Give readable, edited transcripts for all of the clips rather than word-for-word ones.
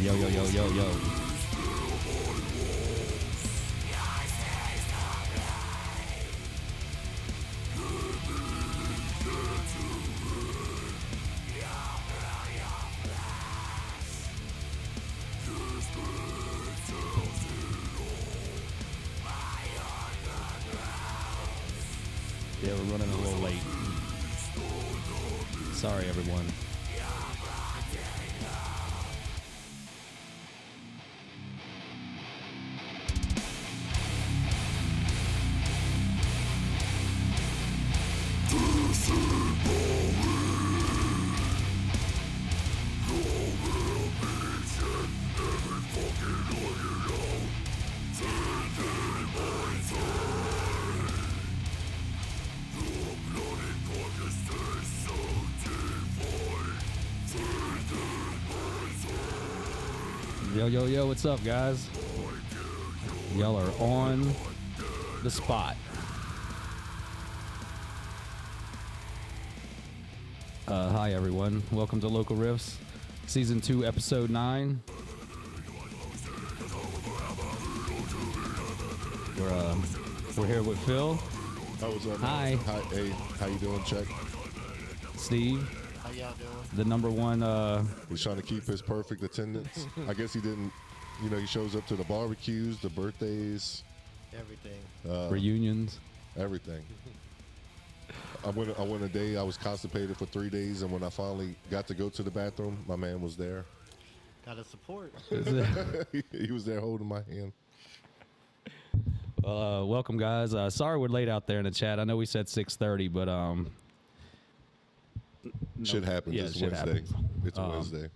Yo, yo, yo, yo, yo. Yeah, we're running a little late. Sorry, everyone. Yo, yo, yo, what's up, guys? Y'all are on the spot. Hi, everyone. Welcome to Local Riffs, Season 2, Episode 9. We're here with Phil. What's up? Hi. Hi. Hey, how you doing, Chuck? Steve. How y'all doing? The number one... He's trying to keep his perfect attendance. I guess he didn't, he shows up to the barbecues, the birthdays. Everything. reunions. Everything. I went a day, I was constipated for 3 days, and when I finally got to go to the bathroom, my man was there. Gotta support. He was there holding my hand. Welcome, guys. Sorry we're late out there in the chat. I know we said 6:30, but Shit happens. Yeah, it's shit Wednesday. happens. It's a Wednesday.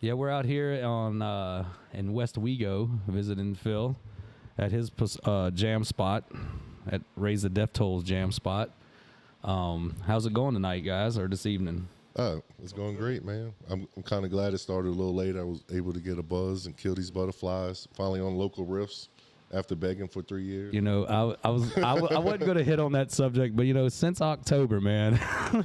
yeah, we're out here on in West Wego visiting Phil at his jam spot, at Raise the Death Toll's jam spot. How's it going tonight, guys, or this evening? It's going great, man. I'm kind of glad it started a little late. I was able to get a buzz and kill these butterflies. Finally on Local Riffs after begging for 3 years. You know, I wasn't going to hit on that subject, but since October, man,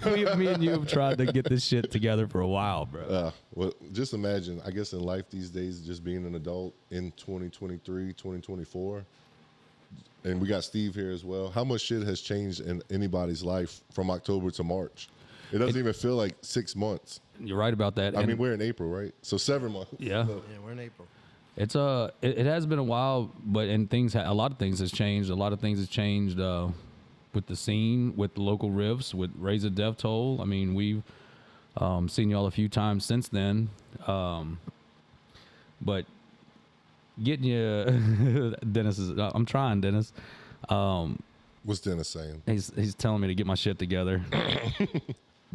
me and you have tried to get this shit together for a while, bro. Well, just imagine, I guess in life these days, just being an adult in 2023, 2024, and we got Steve here as well. How much shit has changed in anybody's life from October to March? It doesn't even feel like 6 months. You're right about that. I mean, we're in April, right? So 7 months. Yeah. Yeah, we're in April. It's it has been a while, but a lot of things has changed. A lot of things has changed with the scene, with the local riffs, with Raise the Death Toll. I mean, we've seen y'all a few times since then, but getting you, Dennis is. I'm trying, Dennis. What's Dennis saying? He's telling me to get my shit together.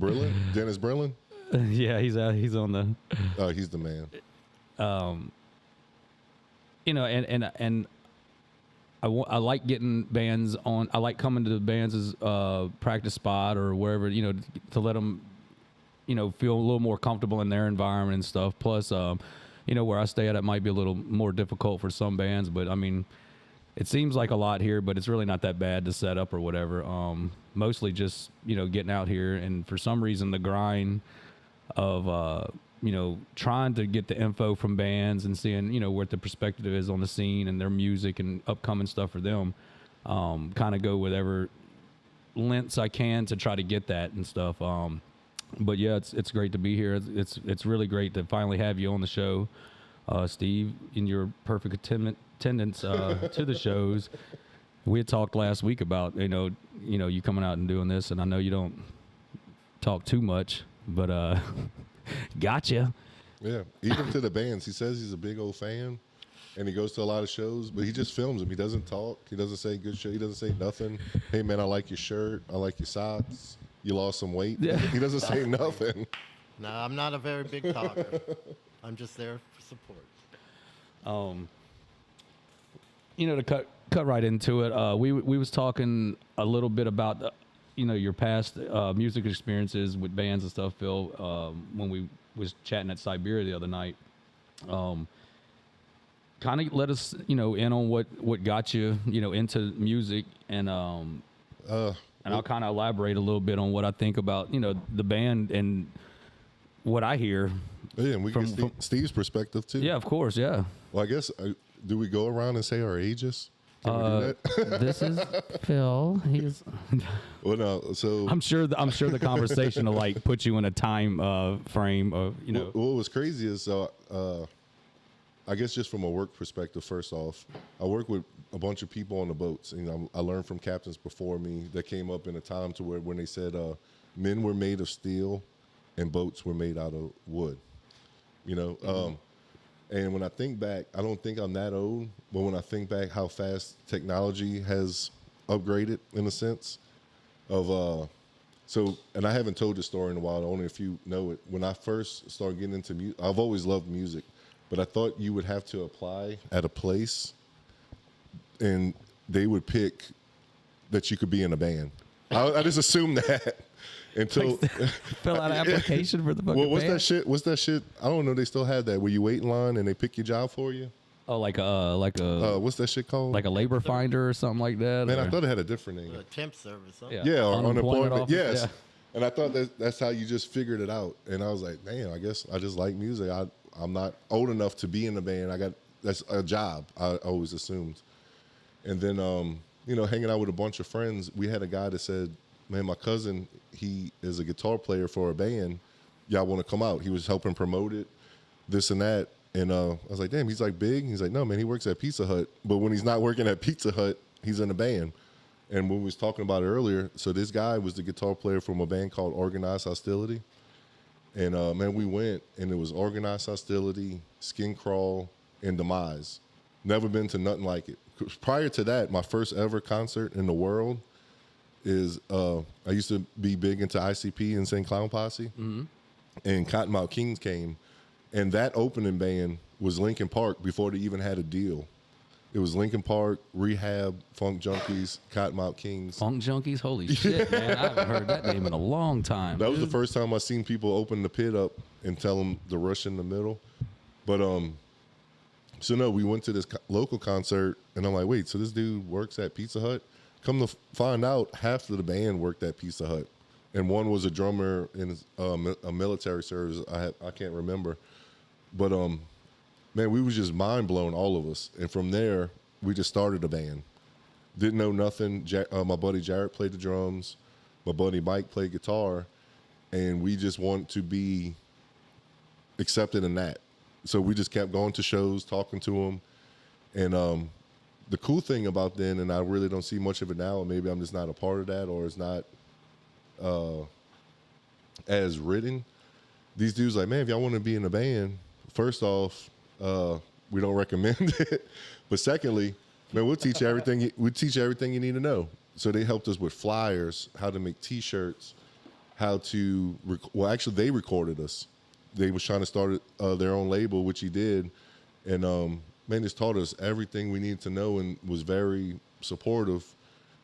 Brillin? Dennis Brillin? Yeah, he's on the. Oh, he's the man. And I like getting bands on. I like coming to the bands' practice spot or wherever, to let them, feel a little more comfortable in their environment and stuff. Plus, where I stay at, it might be a little more difficult for some bands, but I mean, it seems like a lot here, but it's really not that bad to set up or whatever. Mostly just, getting out here, and for some reason, the grind of, trying to get the info from bands and seeing, what the perspective is on the scene and their music and upcoming stuff for them. Kind of go whatever lengths I can to try to get that and stuff. But yeah, it's great to be here. It's really great to finally have you on the show, Steve, in your perfect attendance to the shows. We had talked last week about you coming out and doing this, and I know you don't talk too much, but gotcha. Yeah, even to the bands. He says he's a big old fan, and he goes to a lot of shows, but he just films them. He doesn't talk. He doesn't say good shit. He doesn't say nothing. Hey, man, I like your shirt. I like your socks. You lost some weight. Yeah. He doesn't say nothing. No, I'm not a very big talker. I'm just there for support. To cut right into it, we was talking a little bit about your past music experiences with bands and stuff, Phil, when we was chatting at Siberia the other night. Kind of let us in on what got you into music, and I'll kind of elaborate a little bit on what I think about the band and what I hear Yeah, and we get Steve's perspective too. Yeah, of course. Yeah. Well, I guess do we go around and say our ages? Can we do that? This is Phil. He's. Well, no. So I'm sure the conversation will like put you in a time frame of What was crazy is I guess just from a work perspective, first off, I work with a bunch of people on the boats. I learned from captains before me that came up in a time to where when they said men were made of steel and boats were made out of wood. And when I think back, I don't think I'm that old, but when I think back how fast technology has upgraded in a sense of and I haven't told this story in a while, only if you know it. When I first started getting into music, I've always loved music, but I thought you would have to apply at a place and they would pick that you could be in a band. I just assumed that until fill out an application for the fucking what's band? that shit? What's that shit? I don't know. They still have that where you wait in line and they pick your job for you. Oh, like a What's that shit called? like a labor finder or something like that. Man, or- I thought it had a different name. Temp service. Huh? Yeah, or unemployment. office, Yes. yeah. And I thought that's how you just figured it out. And I was like, damn, I guess I just like music. I'm not old enough to be in a band. That's a job, I always assumed. And then, hanging out with a bunch of friends, we had a guy that said, man, my cousin, he is a guitar player for a band. Y'all want to come out? He was helping promote it, this and that. And I was like, damn, he's like big. He's like, no, man, he works at Pizza Hut. But when he's not working at Pizza Hut, he's in a band. And when we was talking about it earlier, so this guy was the guitar player from a band called Organized Hostility. And, man, we went, and it was Organized Hostility, Skin Crawl, and Demise. Never been to nothing like it. Prior to that, my first ever concert in the world is I used to be big into ICP and St. Clown Posse. And Cottonmouth Kings came. And that opening band was Linkin Park before they even had a deal. It was Linkin Park, Rehab, Funk Junkies, Cottonmouth Kings. Funk Junkies? Holy shit, man. I haven't heard that name in a long time. That was the first time I seen people open the pit up and tell them to rush in the middle. But, so no, we went to this local concert, and I'm like, wait, so this dude works at Pizza Hut? Come to find out, half of the band worked at Pizza Hut. And one was a drummer in a military service. I can't remember. But, man, we was just mind blown, all of us. And from there, we just started a band. Didn't know nothing. My buddy Jarrett played the drums. My buddy Mike played guitar. And we just wanted to be accepted in that. So we just kept going to shows, talking to them. And the cool thing about then, and I really don't see much of it now, and maybe I'm just not a part of that, or it's not as written. These dudes like, man, if y'all want to be in a band, first off, we don't recommend it. But secondly, man, we'll teach you everything. We teach you everything you need to know. So they helped us with flyers, how to make T-shirts, how to. Actually, they recorded us. They was trying to start their own label, which he did, and man, just taught us everything we needed to know and was very supportive.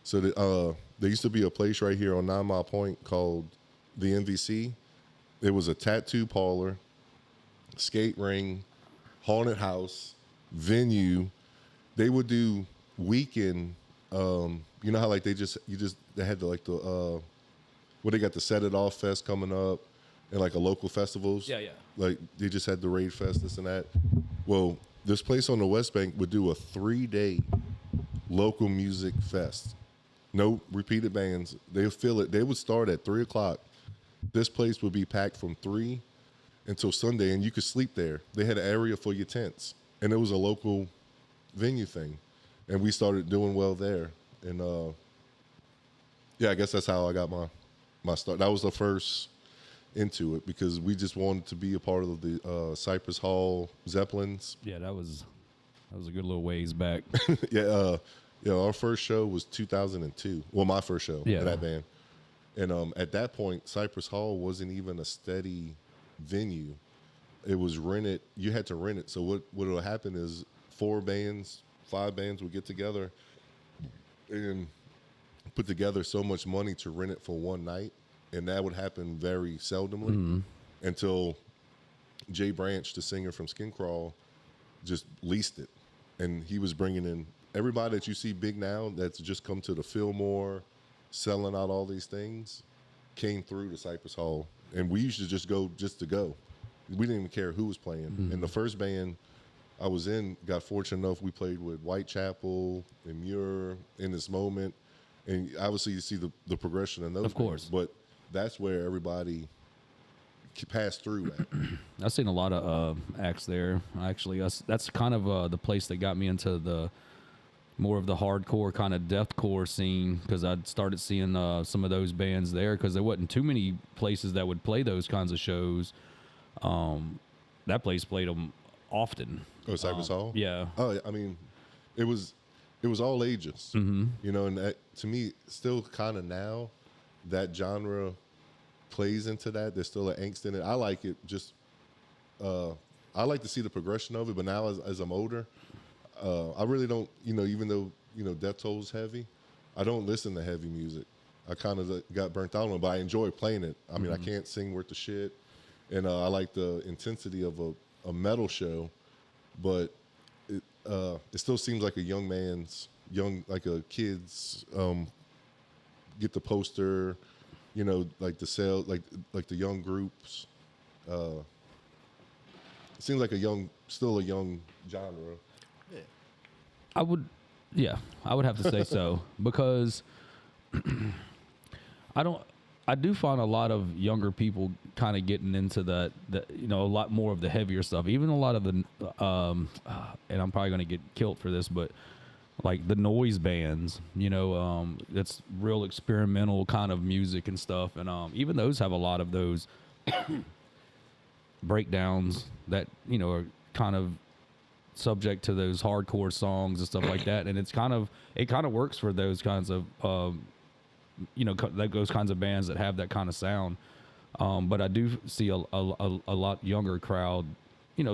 So that, there used to be a place right here on 9 Mile Point called the MVC. It was a tattoo parlor, skate ring, haunted house, venue. They would do weekend. You know how like they had the they got the Set It Off Fest coming up. And like a local festivals. Yeah. Like they just had the Raid Fest, this and that. Well, this place on the West Bank would do a 3-day local music fest. No repeated bands. They'll fill it. They would start at 3:00. This place would be packed from 3 until Sunday, and you could sleep there. They had an area for your tents, and it was a local venue thing. And we started doing well there. And I guess that's how I got my start. That was the first into it because we just wanted to be a part of the Cypress Hall Zeppelins. Yeah, that was a good little ways back. Our first show was 2002. Well, my first show in that band. And at that point, Cypress Hall wasn't even a steady venue. It was rented. You had to rent it. So what would happen is 5 bands would get together and put together so much money to rent it for one night. And that would happen very seldomly until Jay Branch, the singer from Skin Crawl, just leased it. And he was bringing in everybody that you see big now that's just come to the Fillmore, selling out all these things, came through the Cypress Hall. And we used to just go just to go. We didn't even care who was playing. And the first band I was in, got fortunate enough, we played with Whitechapel and Muir in this moment. And obviously you see the progression in those. Of course. Bands, but that's where everybody passed through at. I've seen a lot of acts there. Actually, that's kind of the place that got me into the more of the hardcore kind of deathcore scene, because I'd started seeing some of those bands there, because there wasn't too many places that would play those kinds of shows. That place played them often. Oh, Cypress Hall? Yeah. Oh, I mean, it was all ages. You know, and that, to me, still kind of now, that genre plays into that. There's still an angst in it. I like it. Just I like to see the progression of it. But now, as I'm older, I really don't. You know, even though Death Toll's heavy, I don't listen to heavy music. I kind of got burnt out on it, but I enjoy playing it. I mean, I can't sing worth the shit, and I like the intensity of a metal show, but it still seems like a like a kid's get the poster, like the sale, like the young groups. It seems like still a young genre. Yeah. I would have to say so, because I do find a lot of younger people kind of getting into that, a lot more of the heavier stuff. Even a lot of the, and I'm probably going to get killed for this, but like the noise bands, that's real experimental kind of music and stuff. And even those have a lot of those breakdowns that, are kind of subject to those hardcore songs and stuff like that. And it kind of works for those kinds of, those kinds of bands that have that kind of sound. But I do see a lot younger crowd,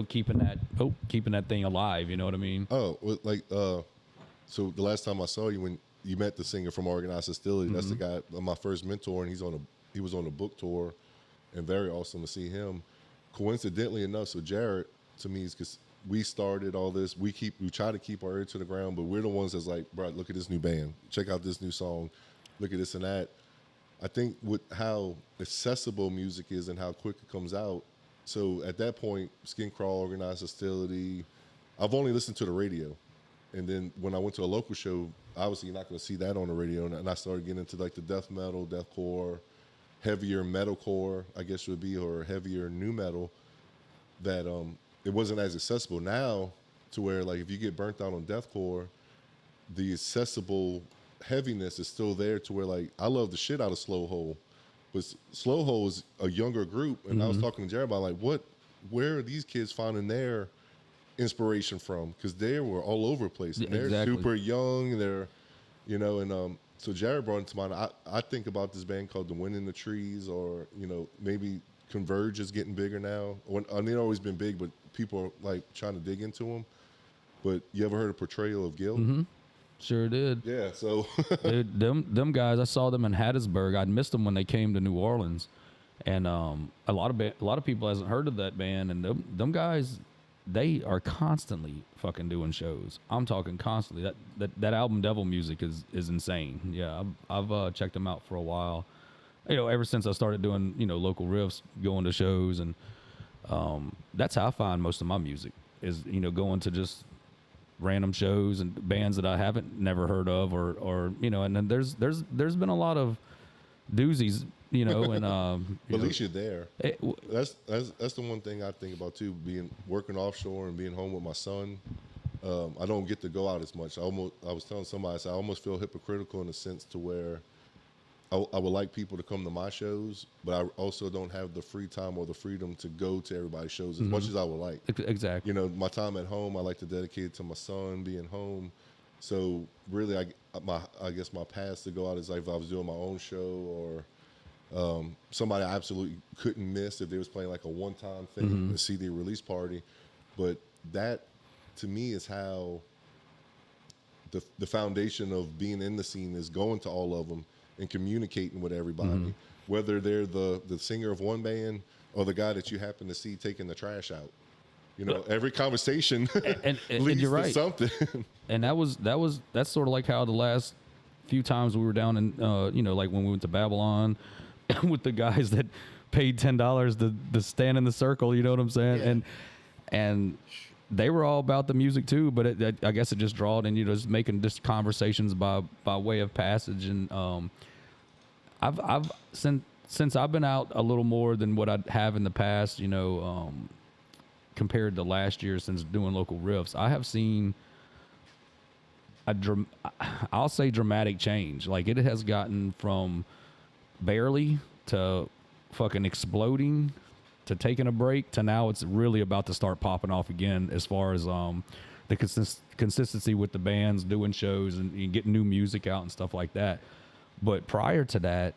keeping that thing alive. You know what I mean? Oh, like, so the last time I saw you, when you met the singer from Organized Hostility, that's the guy, my first mentor, and he was on a book tour, and very awesome to see him. Coincidentally enough, so Jared, to me, is because we started all this. We try to keep our ear to the ground, but we're the ones that's like, bro, look at this new band, check out this new song, look at this and that. I think with how accessible music is and how quick it comes out. So at that point, Skin Crawl, Organized Hostility, I've only listened to the radio. And then when I went to a local show, obviously you're not going to see that on the radio. And I started getting into like the death metal, deathcore, heavier metalcore, I guess would be, or heavier new metal, that it wasn't as accessible. Now, to where like if you get burnt out on deathcore, the accessible heaviness is still there, to where like I love the shit out of Slow Hole, but Slow Hole is a younger group, and I was talking to Jared about like where are these kids finding their inspiration from, because they were all over the place, and they're super young, they're and so Jared brought it to mind. I think about this band called The Wind in the Trees, or maybe Converge is getting bigger now. They've always been big, but people are like trying to dig into them. But you ever heard of Portrayal of Guilt? Sure did. Yeah, so Dude, them guys, I saw them in Hattiesburg. I'd missed them when they came to New Orleans, and a lot of people hasn't heard of that band. And them guys, they are constantly fucking doing shows. I'm talking constantly. That album Devil Music is insane. Yeah, I've checked them out for a while. Ever since I started doing local riffs, going to shows, and that's how I find most of my music is going to just random shows and bands that I haven't never heard of, or and then there's been a lot of doozies, and but at least you're there. That's the one thing I think about too, working offshore and being home with my son. I don't get to go out as much. I was telling somebody, I almost feel hypocritical in a sense, to where I would like people to come to my shows, but I also don't have the free time or the freedom to go to everybody's shows as much as I would like. Exactly. My time at home, I like to dedicate it to my son being home. So really, I guess my path to go out is like if I was doing my own show, or somebody I absolutely couldn't miss if they was playing like a one-time thing, a CD release party. But that, to me, is how the foundation of being in the scene is, going to all of them and communicating with everybody, whether they're the singer of one band or the guy that you happen to see taking the trash out. Every conversation and leads you're right. to something. And that's sort of like how the last few times we were down in, like when we went to Babylon with the guys that paid $10 to stand in the circle. You know what I'm saying? Yeah. And they were all about the music too, but I guess it just drawed and just making just conversations by way of passage. And I've since I've been out a little more than what I have in the past, compared to last year since doing local riffs, I have seen I'll say dramatic change. Like it has gotten from barely to fucking exploding to taking a break to now it's really about to start popping off again as far as the consistency with the bands doing shows and getting new music out and stuff like that. But prior to that,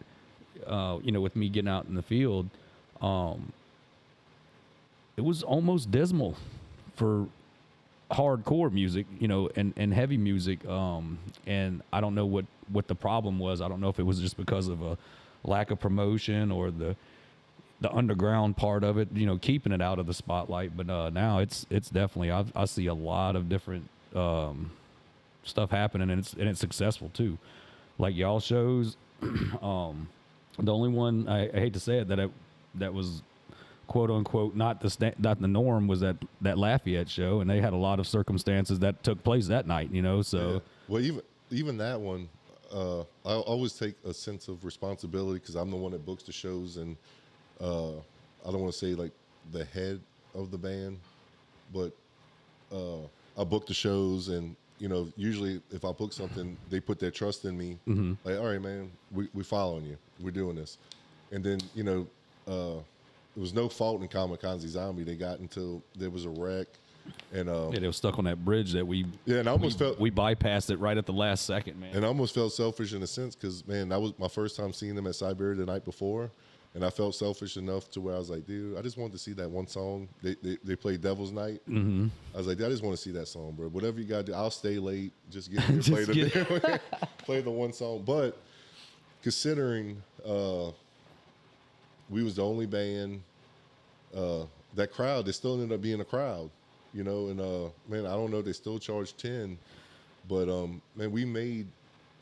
with me getting out in the field, it was almost dismal for hardcore music, and heavy music. And I don't know what the problem was. I don't know if it was just because of a lack of promotion or the underground part of it, keeping it out of the spotlight. But now it's definitely, I see a lot of different stuff happening, and it's successful too. Like y'all shows, the only one I hate to say it that was quote unquote not the norm was that Lafayette show, and they had a lot of circumstances that took place that night. So yeah. Well, even that one, I always take a sense of responsibility because I'm the one that books the shows, and I don't want to say like the head of the band, but I book the shows, and usually if I book something, they put their trust in me. Mm-hmm. Like, all right, man, we following you, we're doing this, and then there was no fault in Kamikaze Zombie. They got until there was a wreck, and they were stuck on that bridge that we and I almost felt we bypassed it right at the last second, man. And I almost felt selfish in a sense because, man, that was my first time seeing them at Siberia the night before. And I felt selfish enough to where I was like, dude, I just wanted to see that one song. They played Devil's Night. Mm-hmm. I was like, I just want to see that song, bro. Whatever you got to do, I'll stay late. Just get here, play the one song. But considering we was the only band, that crowd, they still ended up being a crowd, and man, I don't know if they still charge 10, but man, we made,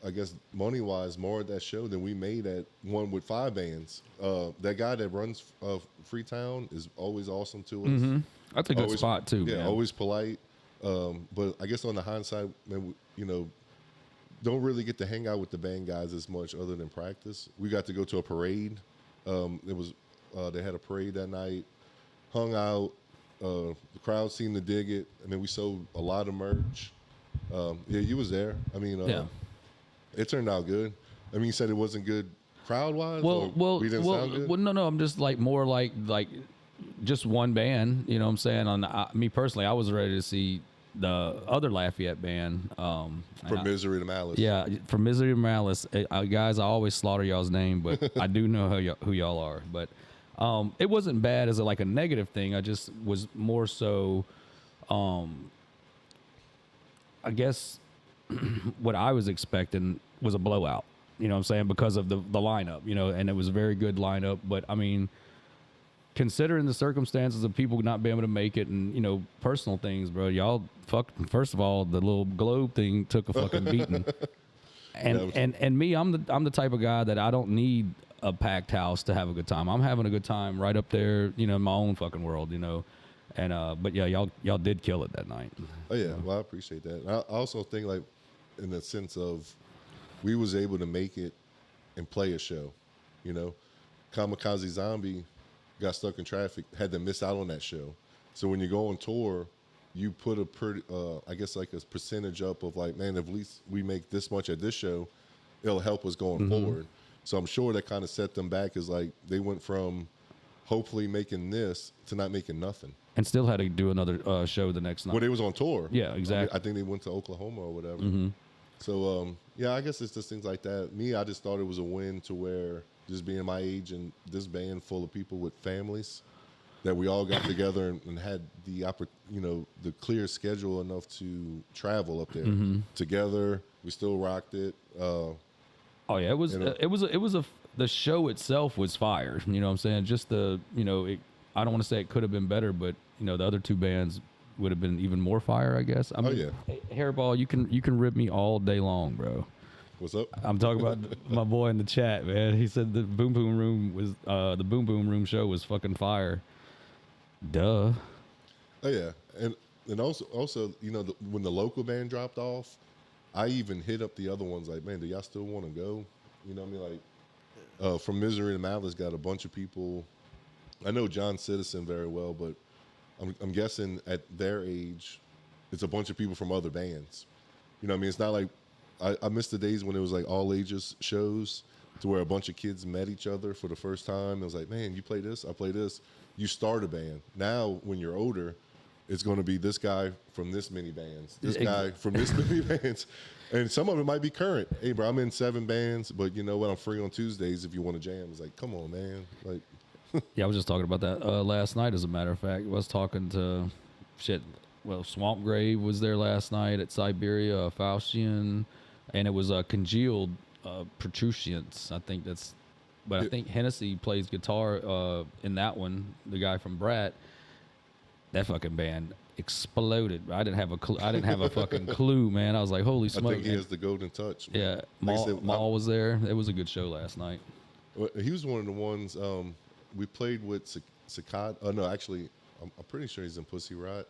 I guess, money-wise, more at that show than we made at one with 5 bands. That guy that runs Freetown is always awesome to us. Mm-hmm. That's a good spot, too. Yeah, man. Always polite. But I guess on the hindsight, man, don't really get to hang out with the band guys as much other than practice. We got to go to a parade. They had a parade that night, hung out. The crowd seemed to dig it, and then we sold a lot of merch. Yeah, you was there. I mean, yeah. It turned out good. I mean, you said it wasn't good crowd-wise? Well, we didn't sound good? Well, no, I'm just more like just one band, you know what I'm saying? Me personally, I was ready to see the other Lafayette band. From Misery to Malice. Yeah, from Misery to Malice. Guys, I always slaughter y'all's name, but I do know who y'all are. But it wasn't bad as a negative thing. I just was more so, I guess, what I was expecting was a blowout, you know what I'm saying, because of the lineup, and it was a very good lineup. But, I mean, considering the circumstances of people not being able to make it and, personal things, bro, y'all first of all, the little globe thing took a fucking beating. And me, I'm the type of guy that I don't need a packed house to have a good time. I'm having a good time right up there, in my own fucking world, And but yeah, y'all did kill it that night. Oh yeah, well I appreciate that. I also think in the sense of we was able to make it and play a show, Kamikaze Zombie got stuck in traffic, had to miss out on that show. So when you go on tour, you put a pretty, I guess a percentage up of man, if at least we make this much at this show, it'll help us going forward. So I'm sure that kind of set them back as they went from hopefully making this to not making nothing. And still had to do another show the next night. Well, they was on tour. Yeah, exactly. I think they went to Oklahoma or whatever. Mm-hmm. So, yeah, I guess it's just things like that. Me, I just thought it was a win to where just being my age and this band full of people with families that we all got together and had the the clear schedule enough to travel up there together. We still rocked it. Oh yeah, it was the show itself was fire. You know what I'm saying? Just I don't want to say it could have been better, but the other two bands would have been even more fire, I guess. I mean, yeah. Hairball, you can rib me all day long, bro. What's up? I'm talking about my boy in the chat, man. He said the Boom Boom Room was the Boom Boom Room show was fucking fire. Duh. Oh yeah, and also when the local band dropped off, I even hit up the other ones like, man, do y'all still want to go? You know what I mean? Like from Misery to Malice got a bunch of people. I know John Citizen very well, but I'm guessing at their age, it's a bunch of people from other bands. You know what I mean? It's not like I miss the days when it was like all ages shows to where a bunch of kids met each other for the first time. It was like, man, you play this, I play this. You start a band. Now, when you're older, it's going to be this guy from this many bands, this guy from this many bands. And some of it might be current. Hey, bro, I'm in 7 bands, but you know what? I'm free on Tuesdays if you want to jam. It's like, come on, man. Like, Yeah, I was just talking about that last night, as a matter of fact. I was talking to Swamp Grave was there last night at Siberia, Faustian, and it was Congealed Protrusians. I think that's, but I think Hennessy plays guitar in that one, the guy from Brat. That fucking band exploded. I didn't have a clue. I didn't have a fucking clue, man. I was like, holy smoke. I think he has the golden touch. Man. Yeah, like Maul was there. It was a good show last night. He was one of the ones we played with Cicada. Oh, no, actually, I'm pretty sure he's in Pussy Riot.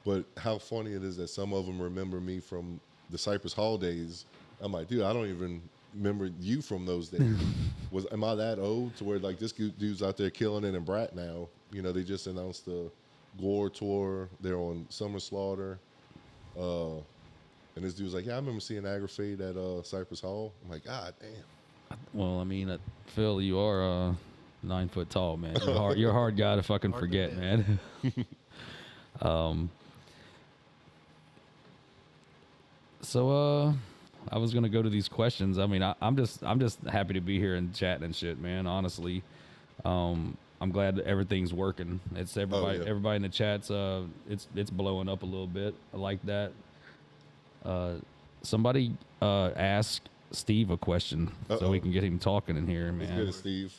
But how funny it is that some of them remember me from the Cypress Hall days. I'm like, dude, I don't even remember you from those days. Am I that old to where like this dude's out there killing it in Brat now? You know, they just announced the Gore tour. They're on Summer Slaughter. And this dude's like, yeah, I remember seeing Agrafade at Cypress Hall. I'm like, God damn. Well, I mean, Phil, you are 9 foot tall, man. You're a hard guy to fucking forget, man. So I was gonna go to these questions. I mean, I'm just happy to be here and chatting and shit, man. Honestly, I'm glad that everything's working. It's everybody. Everybody in the chats. It's blowing up a little bit. I like that. Somebody asked Steve a question so we can get him talking in here, man. Good, Steve.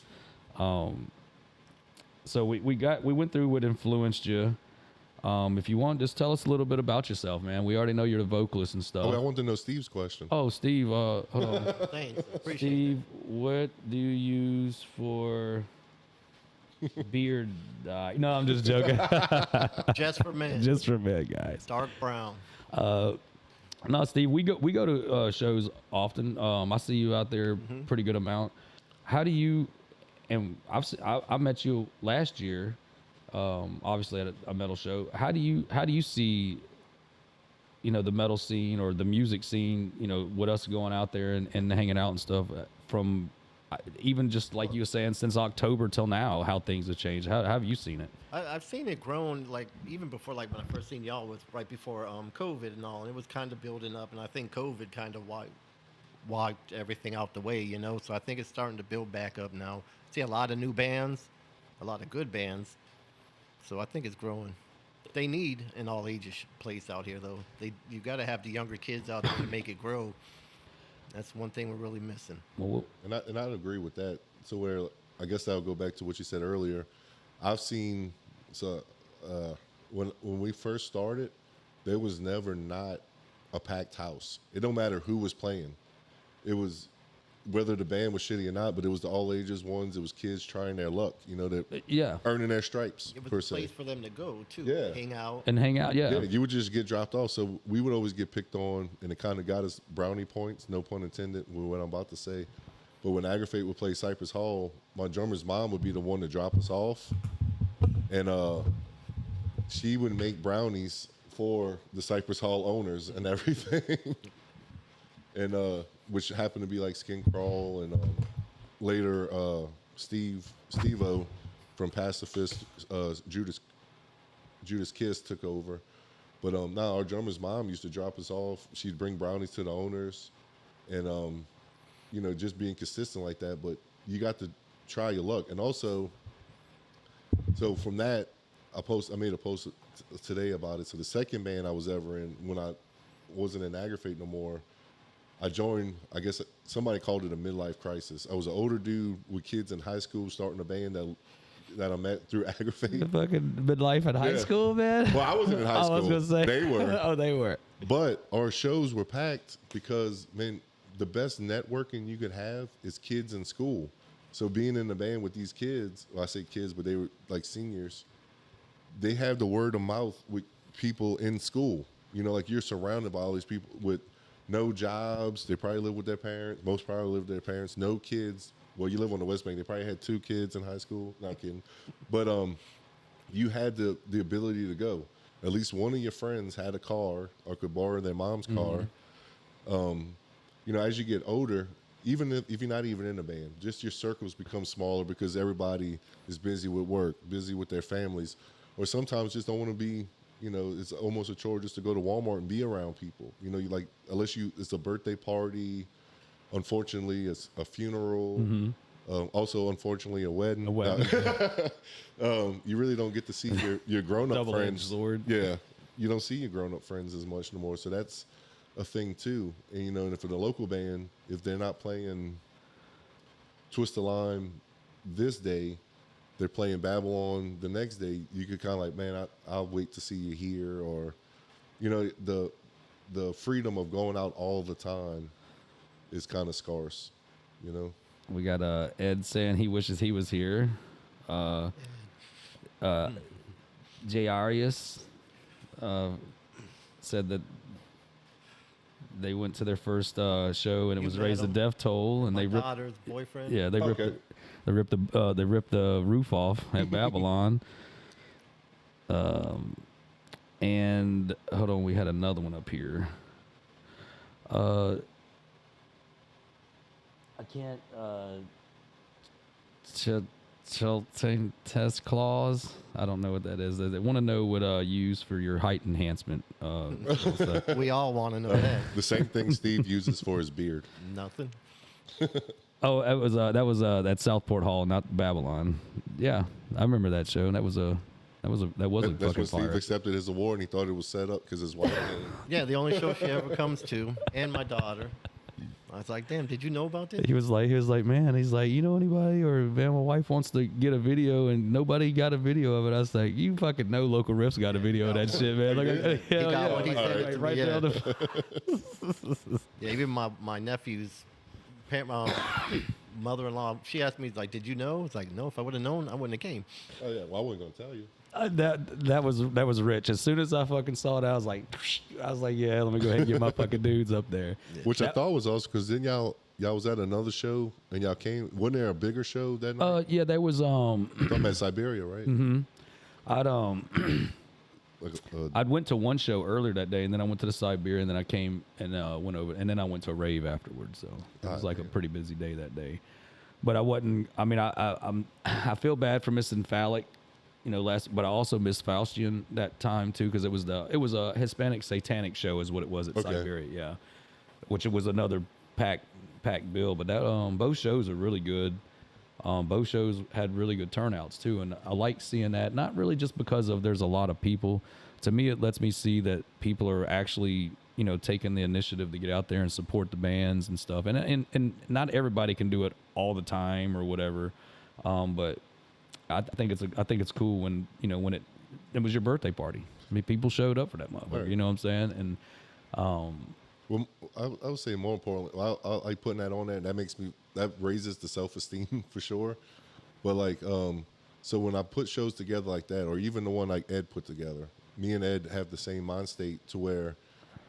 So we went through what influenced you. If you want, just tell us a little bit about yourself, man. We already know you're the vocalist and stuff. Oh, I want to know Steve's question. Oh, Steve. Hold on. Thanks. Appreciate Steve, what do you use for beard dye? No, I'm just joking. it. Just for men. Just for men, guys. Dark brown. No, Steve, we go to shows often. I see you out there pretty good amount. How do you? And I met you last year, obviously at a metal show. How do you see, the metal scene or the music scene, with us going out there and hanging out and stuff from even just like you were saying since October till now, how things have changed? How have you seen it? I've seen it grown, like even before, like when I first seen y'all was right before COVID and all, and it was kind of building up, and I think COVID kind of wiped everything out the way, so I think it's starting to build back up now. See a lot of new bands, a lot of good bands, so I think it's growing. They need an all ages place out here, though. You got to have the younger kids out there to make it grow. That's one thing we're really missing. Well, and I'd agree with that. So where I guess I'll go back to what you said earlier. I've seen when we first started, there was never not a packed house. It don't matter who was playing. It was whether the band was shitty or not, but it was the all ages ones. It was kids trying their luck, earning their stripes. It was per a se. place for them to go too. Yeah. Hang out. Yeah, you would just get dropped off. So we would always get picked on, and it kind of got us brownie points, no pun intended, with what I'm about to say. But when Agrafade would play Cypress Hall, my drummer's mom would be the one to drop us off, and she would make brownies for the Cypress Hall owners and everything. And which happened to be like Skin Crawl, and later Steve-O from Pacifist, Judas Kiss took over. But now our drummer's mom used to drop us off. She'd bring brownies to the owners, and just being consistent like that. But you got to try your luck, and also, so from that, I made a post today about it. So the second band I was ever in, when I wasn't in Agrafade no more, I joined, I guess somebody called it a midlife crisis. I was an older dude with kids in high school starting a band that I met through Agrafade. The fucking midlife at high school, man? Well, I wasn't in high school. I was going to say. They were. Oh, they were. But our shows were packed because, man, the best networking you could have is kids in school. So being in the band with these kids, well, I say kids, but they were like seniors. They have the word of mouth with people in school. You know, like you're surrounded by all these people with no jobs. They probably live with their parents. Most probably live with their parents. No kids. Well, you live on the West Bank. They probably had 2 kids in high school. Not kidding. But you had the ability to go. At least one of your friends had a car or could borrow their mom's car. You know, as you get older, even if you're not even in a band, just your circles become smaller because everybody is busy with work, busy with their families, or sometimes just don't want to be, you know, it's almost a chore just to go to Walmart and be around people. You know, you like, unless it's a birthday party, unfortunately, it's a funeral, also, unfortunately, a wedding. A wedding. You really don't get to see your grown-up Double-edged friends. sword. Yeah, you don't see your grown-up friends as much no more. So that's a thing too. And you know, and for the local band, if they're not playing Twist the Lime this day, they're playing Babylon the next day. You could kind of like, man, I'll wait to see you here, or you know, the freedom of going out all the time is kind of scarce. You know. We got Ed saying he wishes he was here. Jay Arias said that they went to their first show and it was Raise the Death Toll, and My they ripped daughter's boyfriend. Yeah, they ripped the roof off at Babylon. And hold on, we had another one up here. I can't. Chilting test clause. I don't know what that is. They want to know what use for your height enhancement. We all want to know that. The same thing Steve uses for his beard. Nothing. Oh, that was at Southport Hall, not Babylon. Yeah, I remember that show. And that was a That's fucking when Steve fire. accepted his award, and he thought it was set up because his wife. Yeah, the only show she ever comes to, and my daughter. I was like, damn, did you know about this? He was like, man, he's like, you know anybody, or man, my wife wants to get a video and nobody got a video of it. I was like, you fucking know local Riffs got a video of that shit, man. Like, He got one. He sent it to me, right yeah. down the. Yeah, even my nephew's mother-in-law, she asked me, like, did you know? It's like, no, if I would have known, I wouldn't have came. Oh yeah, well I wasn't gonna tell you. That was rich. As soon as I fucking saw it, I was like, yeah, let me go ahead and get my fucking dudes up there. Which I thought was also because then y'all was at another show and y'all came. Wasn't there a bigger show that night? Yeah, there was You're talking about Siberia, right? I'd went to one show earlier that day, and then I went to the Siberia, and then I came and went over, and then I went to a rave afterwards. So it was like a pretty busy day that day. But I wasn't. I mean, I feel bad for missing Phallic, you know, but I also missed Faustian that time too, because it was a Hispanic satanic show is what it was at Siberia, yeah, which it was another packed bill. But that both shows are really good. Both shows had really good turnouts too, and I like seeing that. Not really just because of there's a lot of people. To me, it lets me see that people are actually, you know, taking the initiative to get out there and support the bands and stuff. And not everybody can do it all the time or whatever, but I think it's cool when, you know, when it was your birthday party. I mean, people showed up for that motherfucker. Right. You know what I'm saying? And Well, I would say more importantly, I like putting that on there. That raises the self-esteem for sure. But like, so when I put shows together like that, or even the one like Ed put together, me and Ed have the same mind state to where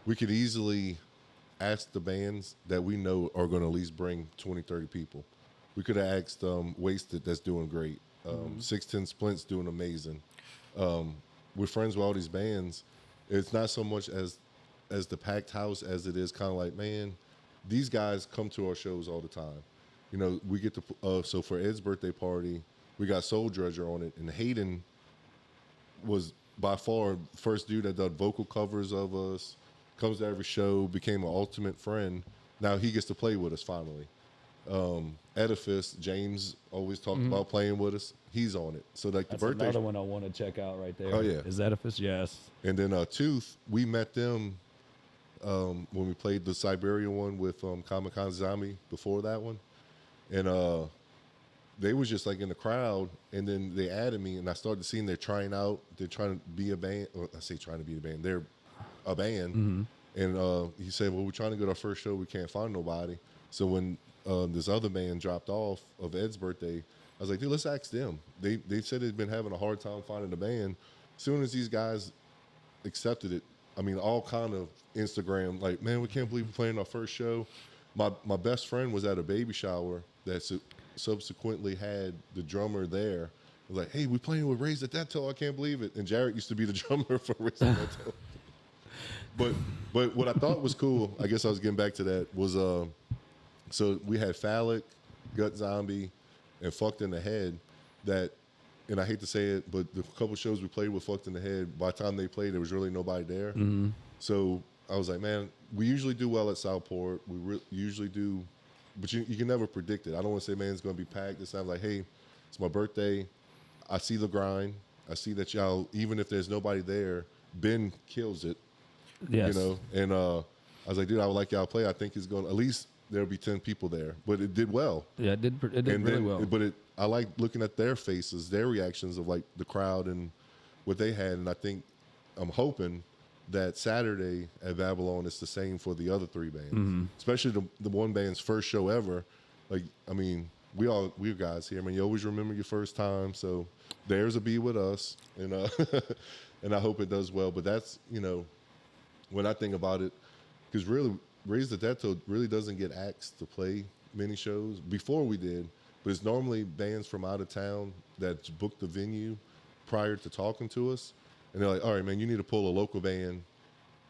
we could easily ask the bands that we know are going to at least bring 20, 30 people. We could have asked Wasted, that's doing great. 610 Splint's doing amazing. We're friends with all these bands. It's not so much as the packed house as it is kind of like, man, these guys come to our shows all the time. You know, we get to, so for Ed's birthday party, we got Soul Dredger on it, and Hayden was by far the first dude that did vocal covers of us, comes to every show, became an ultimate friend. Now he gets to play with us finally. Edifice, James always talked about playing with us. He's on it. So like that's the birthday. another one I want to check out right there. Oh, yeah. Is Edifice? Yes. And then Tooth, we met them when we played the Siberia one with Kamikaze Zombie before that one. And they was just like in the crowd, and then they added me, and I started seeing they're trying out. They're trying to be a band. Or I say trying to be a band. They're a band. And he said, well, we're trying to go to our first show. We can't find nobody. So when this other band dropped off of Ed's birthday, I was like, dude, let's ask them. They said they'd been having a hard time finding a band. As soon as these guys accepted it, I mean, all kind of Instagram, like, man, we can't believe we're playing our first show. My best friend was at a baby shower that subsequently had the drummer there. I was like, hey, we playing with Raise the Dead Toe. I can't believe it. And Jarrett used to be the drummer for Raise the Dead Toe. But what I thought was cool, I guess I was getting back to that, was so we had Phallic, Gut Zombie, and Fucked in the Head that, and I hate to say it, but the couple shows we played with Fucked in the Head, by the time they played, there was really nobody there. Mm-hmm. So I was like, man, we usually do well at Southport. We usually do, but you can never predict it. I don't want to say, man, it's going to be packed. This time, like, hey, it's my birthday. I see the grind. I see that y'all, even if there's nobody there, Ben kills it. Yes. You know, and I was like, dude, I would like y'all to play. I think it's going to, at least there'll be 10 people there. But it did well. Yeah, it did really well. But I like looking at their faces, their reactions of like the crowd and what they had. And I think, I'm hoping that Saturday at Babylon is the same for the other three bands, especially the one band's first show ever. Like, I mean, we're guys here. I mean, you always remember your first time. So theirs will be with us. And, and I hope it does well. But that's, you know, when I think about it, because really, Raise the Dead Toe really doesn't get asked to play many shows. Before we did, but it's normally bands from out of town that book the venue prior to talking to us. And they're like, all right, man, you need to pull a local band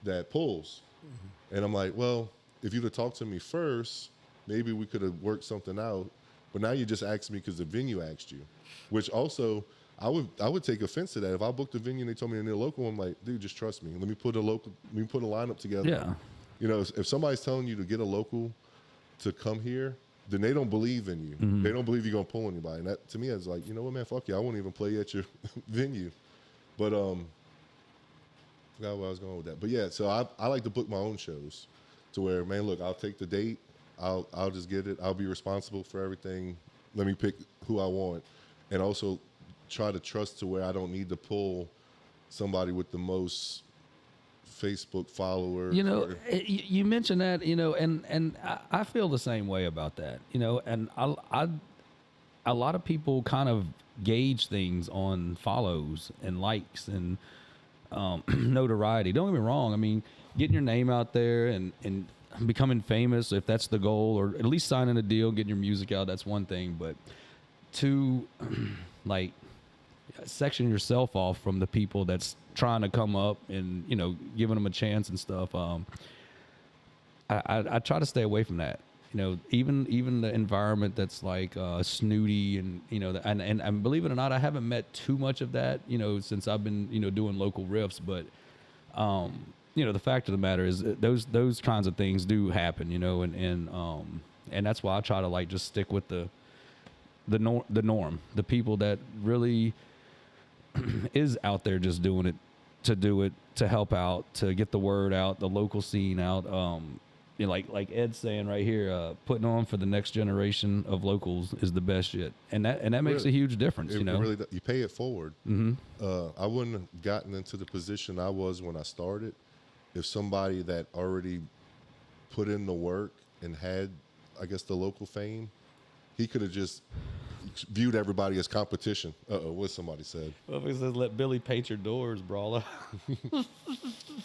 that pulls. Mm-hmm. And I'm like, well, if you'd have talked to me first, maybe we could have worked something out. But now you just asked me because the venue asked you, which also I would take offense to that. If I booked a venue and they told me they need a local, I'm like, dude, just trust me. Let me put a lineup together. Yeah. You know, if somebody's telling you to get a local to come here, then they don't believe in you. Mm-hmm. They don't believe you're gonna pull anybody. And that to me is like, you know what, man, fuck you. I won't even play at your venue. But forgot where I was going with that. But yeah, so I like to book my own shows to where, man, look, I'll take the date. I'll just get it. I'll be responsible for everything. Let me pick who I want. And also try to trust to where I don't need to pull somebody with the most Facebook followers. You know, you mentioned that, you know, and I feel the same way about that, you know, and a lot of people kind of gauge things on follows and likes and notoriety. Don't get me wrong. I mean, getting your name out there and becoming famous, if that's the goal, or at least signing a deal, getting your music out, that's one thing. But to like section yourself off from the people that's trying to come up and, you know, giving them a chance and stuff. I try to stay away from that. You know, even the environment that's like snooty and, you know, and believe it or not, I haven't met too much of that, you know, since I've been, you know, doing local riffs. But, you know, the fact of the matter is that those kinds of things do happen, you know, and that's why I try to like just stick with the norm, the people that really is out there just doing it to help out, to get the word out, the local scene out. You know, like Ed's saying right here, putting on for the next generation of locals is the best shit, and that makes a huge difference. You know, really, you pay it forward. Mm-hmm. I wouldn't have gotten into the position I was when I started if somebody that already put in the work and had, I guess, the local fame. He could have just viewed everybody as competition. What somebody said. Well, it says let Billy paint your doors, brawler.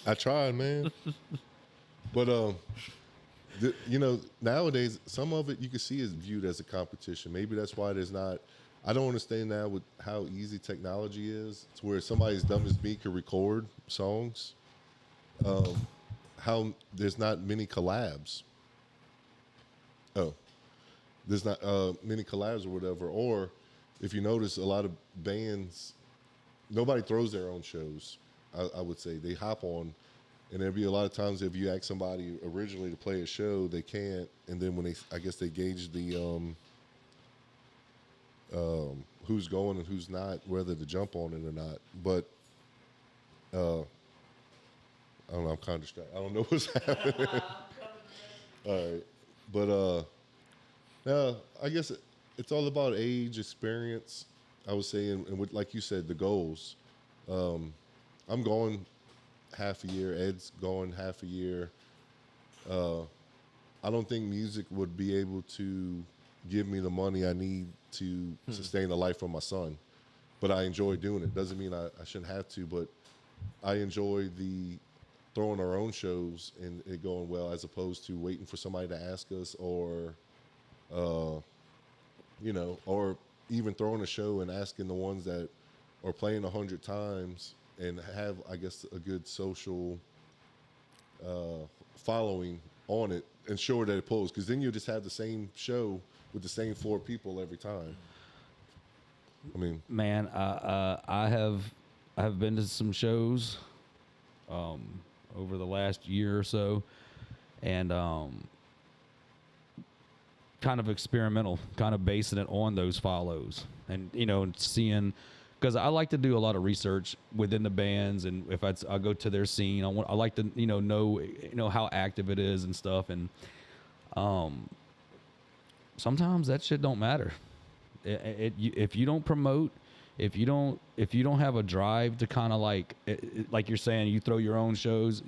I tried, man. But you know, nowadays some of it you can see is viewed as a competition. Maybe that's why there's not. I don't understand now with how easy technology is. It's where somebody as dumb as me can record songs. How there's not many collabs. There's not many collabs or whatever. Or if you notice, a lot of bands, nobody throws their own shows. I would say they hop on, and there'll be a lot of times if you ask somebody originally to play a show, they can't. And then when I guess they gauge the who's going and who's not, whether to jump on it or not. But I don't know. I'm kind of distracted. I don't know what's happening. All right, but I guess it's all about age, experience. I would say, and with, like you said, the goals. I'm going half a year. Ed's gone half a year. I don't think music would be able to give me the money I need to sustain the life of my son. But I enjoy doing it. Doesn't mean I shouldn't have to, but I enjoy the throwing our own shows and it going well as opposed to waiting for somebody to ask us or, or even throwing a show and asking the ones that are playing 100 times and have, I guess, a good social following on it, ensure that it pulls. Because then you'll just have the same show with the same 4 people every time. I mean, man, I have been to some shows over the last year or so, and kind of experimental, kind of basing it on those follows, and seeing, because I like to do a lot of research within the bands, and if I go to their scene, I like to know how active it is and stuff, and sometimes that shit don't matter. If you don't promote, if you don't have a drive to kind of like you're saying, you throw your own shows,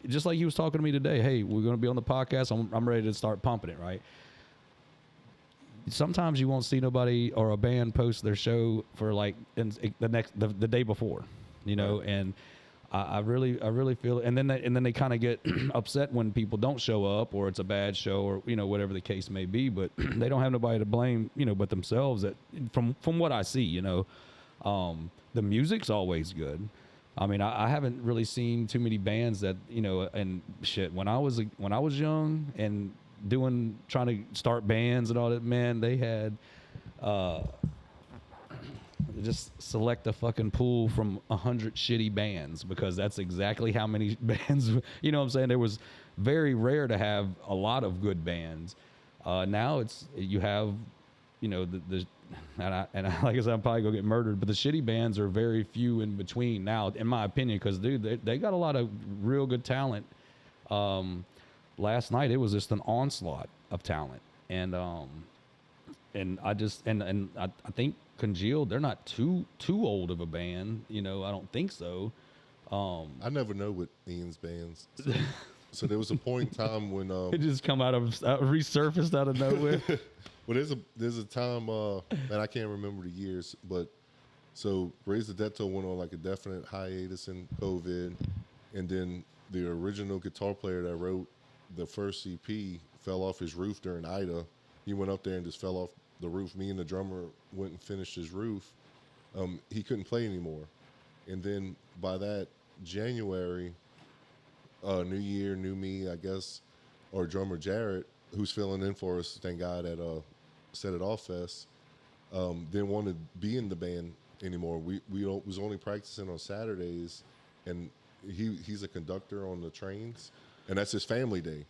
just like he was talking to me today. Hey, we're going to be on the podcast. I'm ready to start pumping it, right? Sometimes you won't see nobody or a band post their show for like the day before, Right. and I really feel it. And then they kind of get upset when people don't show up or it's a bad show or whatever the case may be. But they don't have nobody to blame, but themselves. That from what I see, the music's always good. I mean, I haven't really seen too many bands that and shit. When I was young and trying to start bands and all that, man, they had just select a fucking pool from 100 shitty bands, because that's exactly how many bands, what I'm saying? There was very rare to have a lot of good bands. Now you have, the and I, like I said, I'm probably gonna get murdered, but the shitty bands are very few in between now, in my opinion, because dude, they got a lot of real good talent. Last night it was just an onslaught of talent, and I just and I think Congealed, they're not too old of a band, I don't think so. I never know with Ian's bands. So there was a point in time when It just come resurfaced out of nowhere. well, there's a time, man, I can't remember the years, but so Raise the Dead Toll went on like a definite hiatus in COVID, and then the original guitar player that wrote the first EP fell off his roof during Ida. He went up there and just fell off the roof. Me and the drummer went and finished his roof. He couldn't play anymore, and then by that January, New Year, New Me, I guess, or drummer Jarrett, who's filling in for us, thank God, at Set It Off Fest, didn't want to be in the band anymore. We was only practicing on Saturdays, and he's a conductor on the trains, and that's his family day.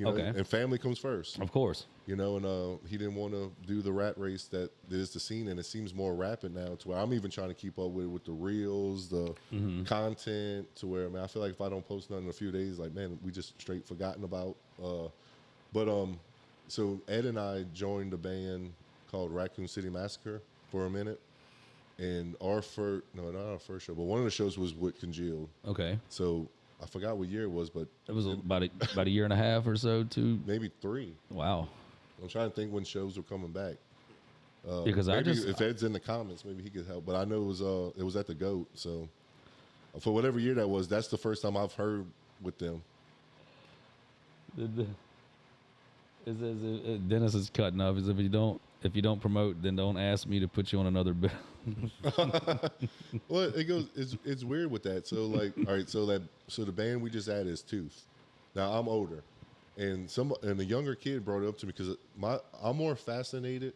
Okay. And family comes first. Of course. And he didn't want to do the rat race that is the scene, and it seems more rapid now, to where I'm even trying to keep up with the reels, the content, to where, man, I feel like if I don't post nothing in a few days, like, man, we just straight forgotten about. So Ed and I joined a band called Raccoon City Massacre for a minute, and not our first show, but one of the shows was with Congealed. Okay. So I forgot what year it was, but It was about a year and a half or so, 2. maybe 3. Wow. I'm trying to think when shows were coming back. Because if Ed's in the comments, maybe he could help. But I know it was at the GOAT. So for whatever year that was, that's the first time I've heard with them. Dennis is cutting up. Is if you don't promote, then don't ask me to put you on another bill. Well, it's weird with that. So like, all right, so the band we just added is Tooth. Now I'm older, and a younger kid brought it up to me because I'm more fascinated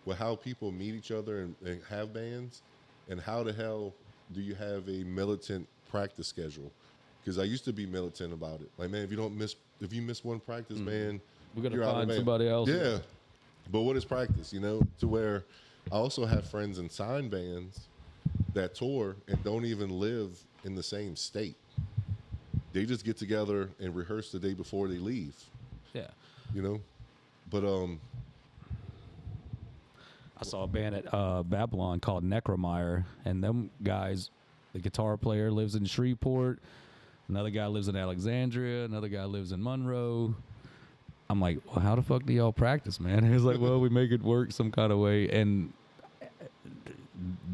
with how people meet each other and have bands, and how the hell do you have a militant practice schedule? Because I used to be militant about it. Like, man, if you miss one practice, man, We're gonna you're out of find the band. somebody else. Yeah, but what is practice? To where I also have friends in sign bands that tour and don't even live in the same state. They just get together and rehearse the day before they leave. Yeah. But I saw a band at Babylon called Necromeyer, and them guys, the guitar player lives in Shreveport, Another guy lives in Alexandria. Another guy lives in Monroe. I'm like, well, how the fuck do y'all practice, man? He's like, well, we make it work some kind of way. And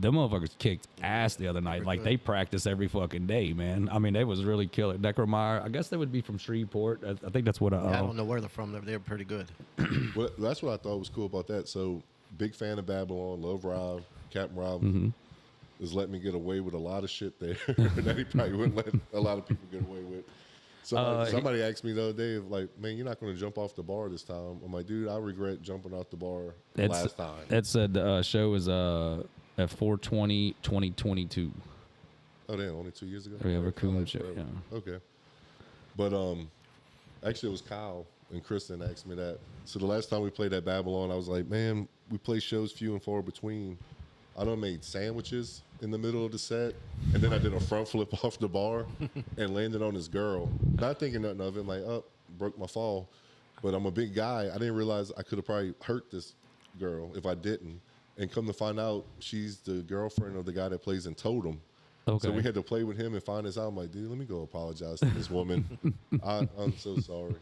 them motherfuckers kicked ass the other night. Like, they practice every fucking day, man. I mean, they was really killing. Necromeyer, I guess they would be from Shreveport. I think that's what I don't know where they're from. They're pretty good. Well, that's what I thought was cool about that. So, big fan of Babylon, love Rob, Captain Rob. Is letting me get away with a lot of shit there that he probably wouldn't let a lot of people get away with. Somebody asked me the other day, like, man, you're not going to jump off the bar this time. I'm like, dude, I regret jumping off the bar last time. That said, the show is at 4/20/2022. Oh, damn, only 2 years ago? We have a Coolin show, yeah. Okay. But actually, it was Kyle and Kristen asked me that. So the last time we played at Babylon, I was like, man, we play shows few and far between. I done made sandwiches in the middle of the set, and then I did a front flip off the bar and landed on this girl. Not thinking nothing of it. I'm like, oh, broke my fall. But I'm a big guy. I didn't realize I could have probably hurt this girl if I didn't. And come to find out, she's the girlfriend of the guy that plays in Totem. Okay. So we had to play with him and find this out. I'm like, dude, let me go apologize to this woman. I'm so sorry.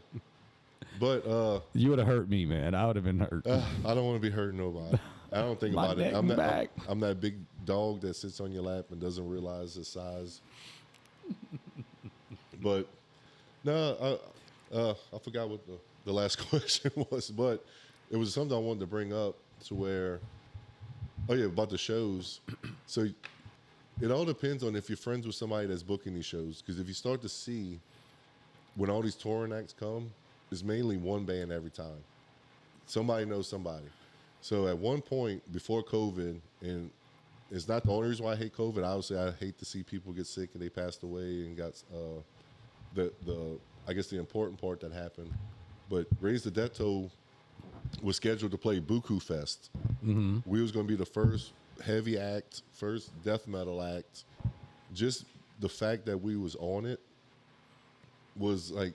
But you would have hurt me, man. I would have been hurt. I don't want to be hurting nobody. I don't think about it. I'm that big dog that sits on your lap and doesn't realize his size. But no, I forgot what the last question was, but it was something I wanted to bring up to where, about the shows. So it all depends on if you're friends with somebody that's booking these shows. Because if you start to see when all these touring acts come, it's mainly one band every time. Somebody knows somebody. So at one point before COVID, and it's not the only reason why I hate COVID. Obviously, I hate to see people get sick and they passed away and got I guess the important part that happened. But Raise the Death Toll was scheduled to play Buku Fest. Mm-hmm. We was going to be the first heavy act, first death metal act. Just the fact that we was on it was like,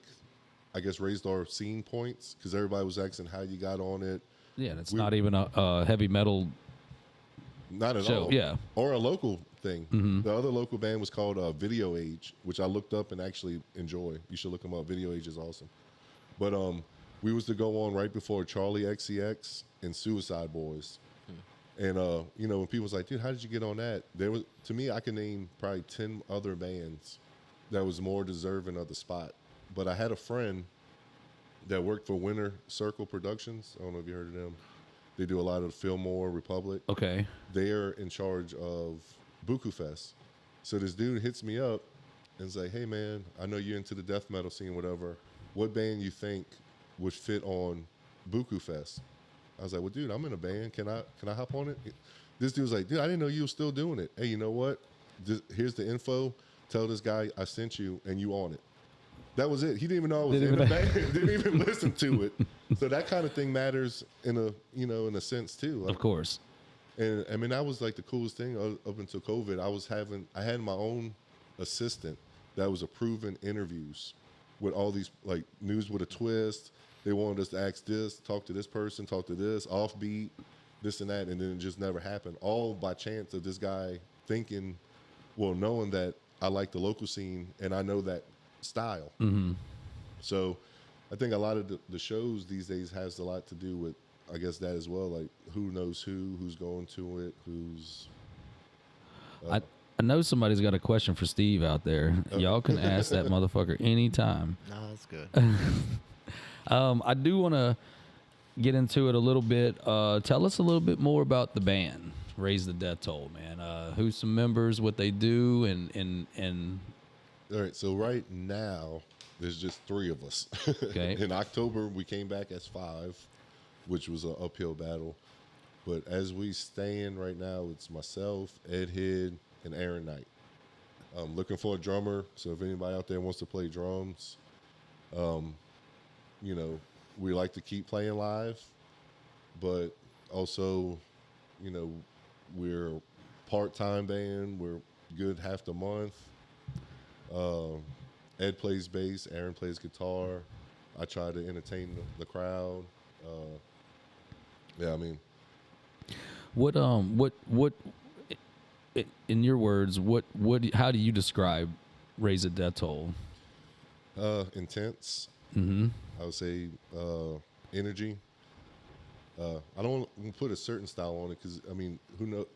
I guess, raised our scene points because everybody was asking how you got on it. Yeah, and it's not even a heavy metal not at show, all. yeah. Or a local thing. Mm-hmm. The other local band was called Video Age, which I looked up and actually enjoy. You should look them up. Video Age is awesome. But we was to go on right before Charlie XCX and Suicide Boys. And, when people was like, dude, how did you get on that? To me, I can name probably 10 other bands that was more deserving of the spot. But I had a friend that worked for Winter Circle Productions. I don't know if you heard of them. They do a lot of Fillmore, Republic. Okay. They're in charge of Buku Fest. So this dude hits me up and is like, hey, man, I know you're into the death metal scene, whatever. What band you think would fit on Buku Fest? I was like, well, dude, I'm in a band. Can I hop on it? This dude was like, dude, I didn't know you were still doing it. Hey, you know what? Here's the info. Tell this guy I sent you and you on it. That was it. He didn't even know I was in the band. Didn't even listen to it. So that kind of thing matters in a sense too. Of course. And I mean, that was like the coolest thing up until COVID. I had my own assistant that was approving interviews with all these like news with a twist. They wanted us to ask this, talk to this person, talk to this, offbeat, this and that, and then it just never happened. All by chance of this guy knowing that I like the local scene and I know that style. Mm-hmm. So I think a lot of the shows these days has a lot to do with, I guess, that as well. Like who knows who's going to it, who's... I know somebody's got a question for Steve out there. Y'all can ask that motherfucker anytime. No, that's good. I do want to get into it a little bit. Tell us a little bit more about the band, Raise the Death Toll, man. Who's some members, what they do, and All right, so right now, there's just 3 of us. Okay. In October, we came back as 5, which was an uphill battle. But as we stand right now, it's myself, Ed Head, and Aaron Knight. I'm looking for a drummer, so if anybody out there wants to play drums, we like to keep playing live, but also, we're a part-time band. We're good half the month. Ed plays bass, Aaron plays guitar. I try to entertain the crowd. What in your words, how do you describe Raise the Death Toll? Intense. Mm-hmm. I would say energy. I don't want to put a certain style on it because I mean, who know?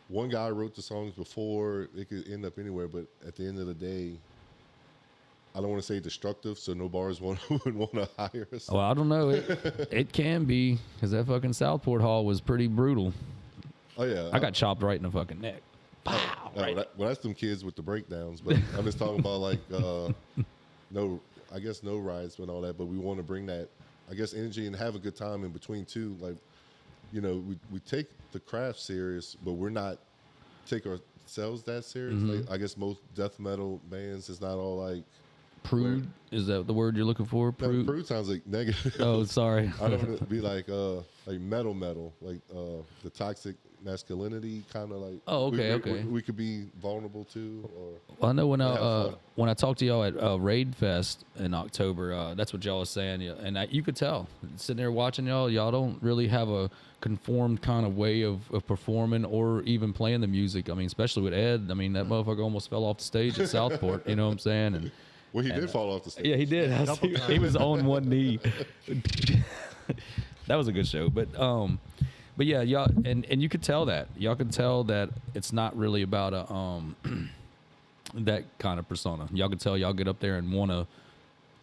One guy wrote the songs before. It could end up anywhere, but at the end of the day, I don't want to say destructive, so no bars would want to hire us. Well, I don't know. It can be because that fucking Southport Hall was pretty brutal. Oh yeah, I got chopped right in the fucking neck. Pow! Right. Well, that's them kids with the breakdowns. But I'm just talking about like no, I guess no riots and all that. But we want to bring that, I guess, energy and have a good time in between too. Like, you know, we take the craft serious, but we're not take ourselves that serious. Like, I guess most death metal bands is not all like. Prude, is that the word you're looking for? No, Prude. prude sounds like negative. Oh, sorry. I don't want to be like metal, like the toxic masculinity kind of like. Oh, okay, we, okay. We could be vulnerable to. Or Well, I know have when I talked to y'all at Raid Fest in October, that's what y'all was saying, yeah, and you could tell sitting there watching y'all don't really have a conformed kind of way of performing or even playing the music. I mean, especially with Ed. I mean, that motherfucker almost fell off the stage at Southport. You know what I'm saying? And well, he did fall off the stage. yeah, he did. He was on one knee. That was a good show, but yeah, y'all, and you could tell that y'all could tell that it's not really about a that kind of persona. Y'all could tell y'all get up there and want to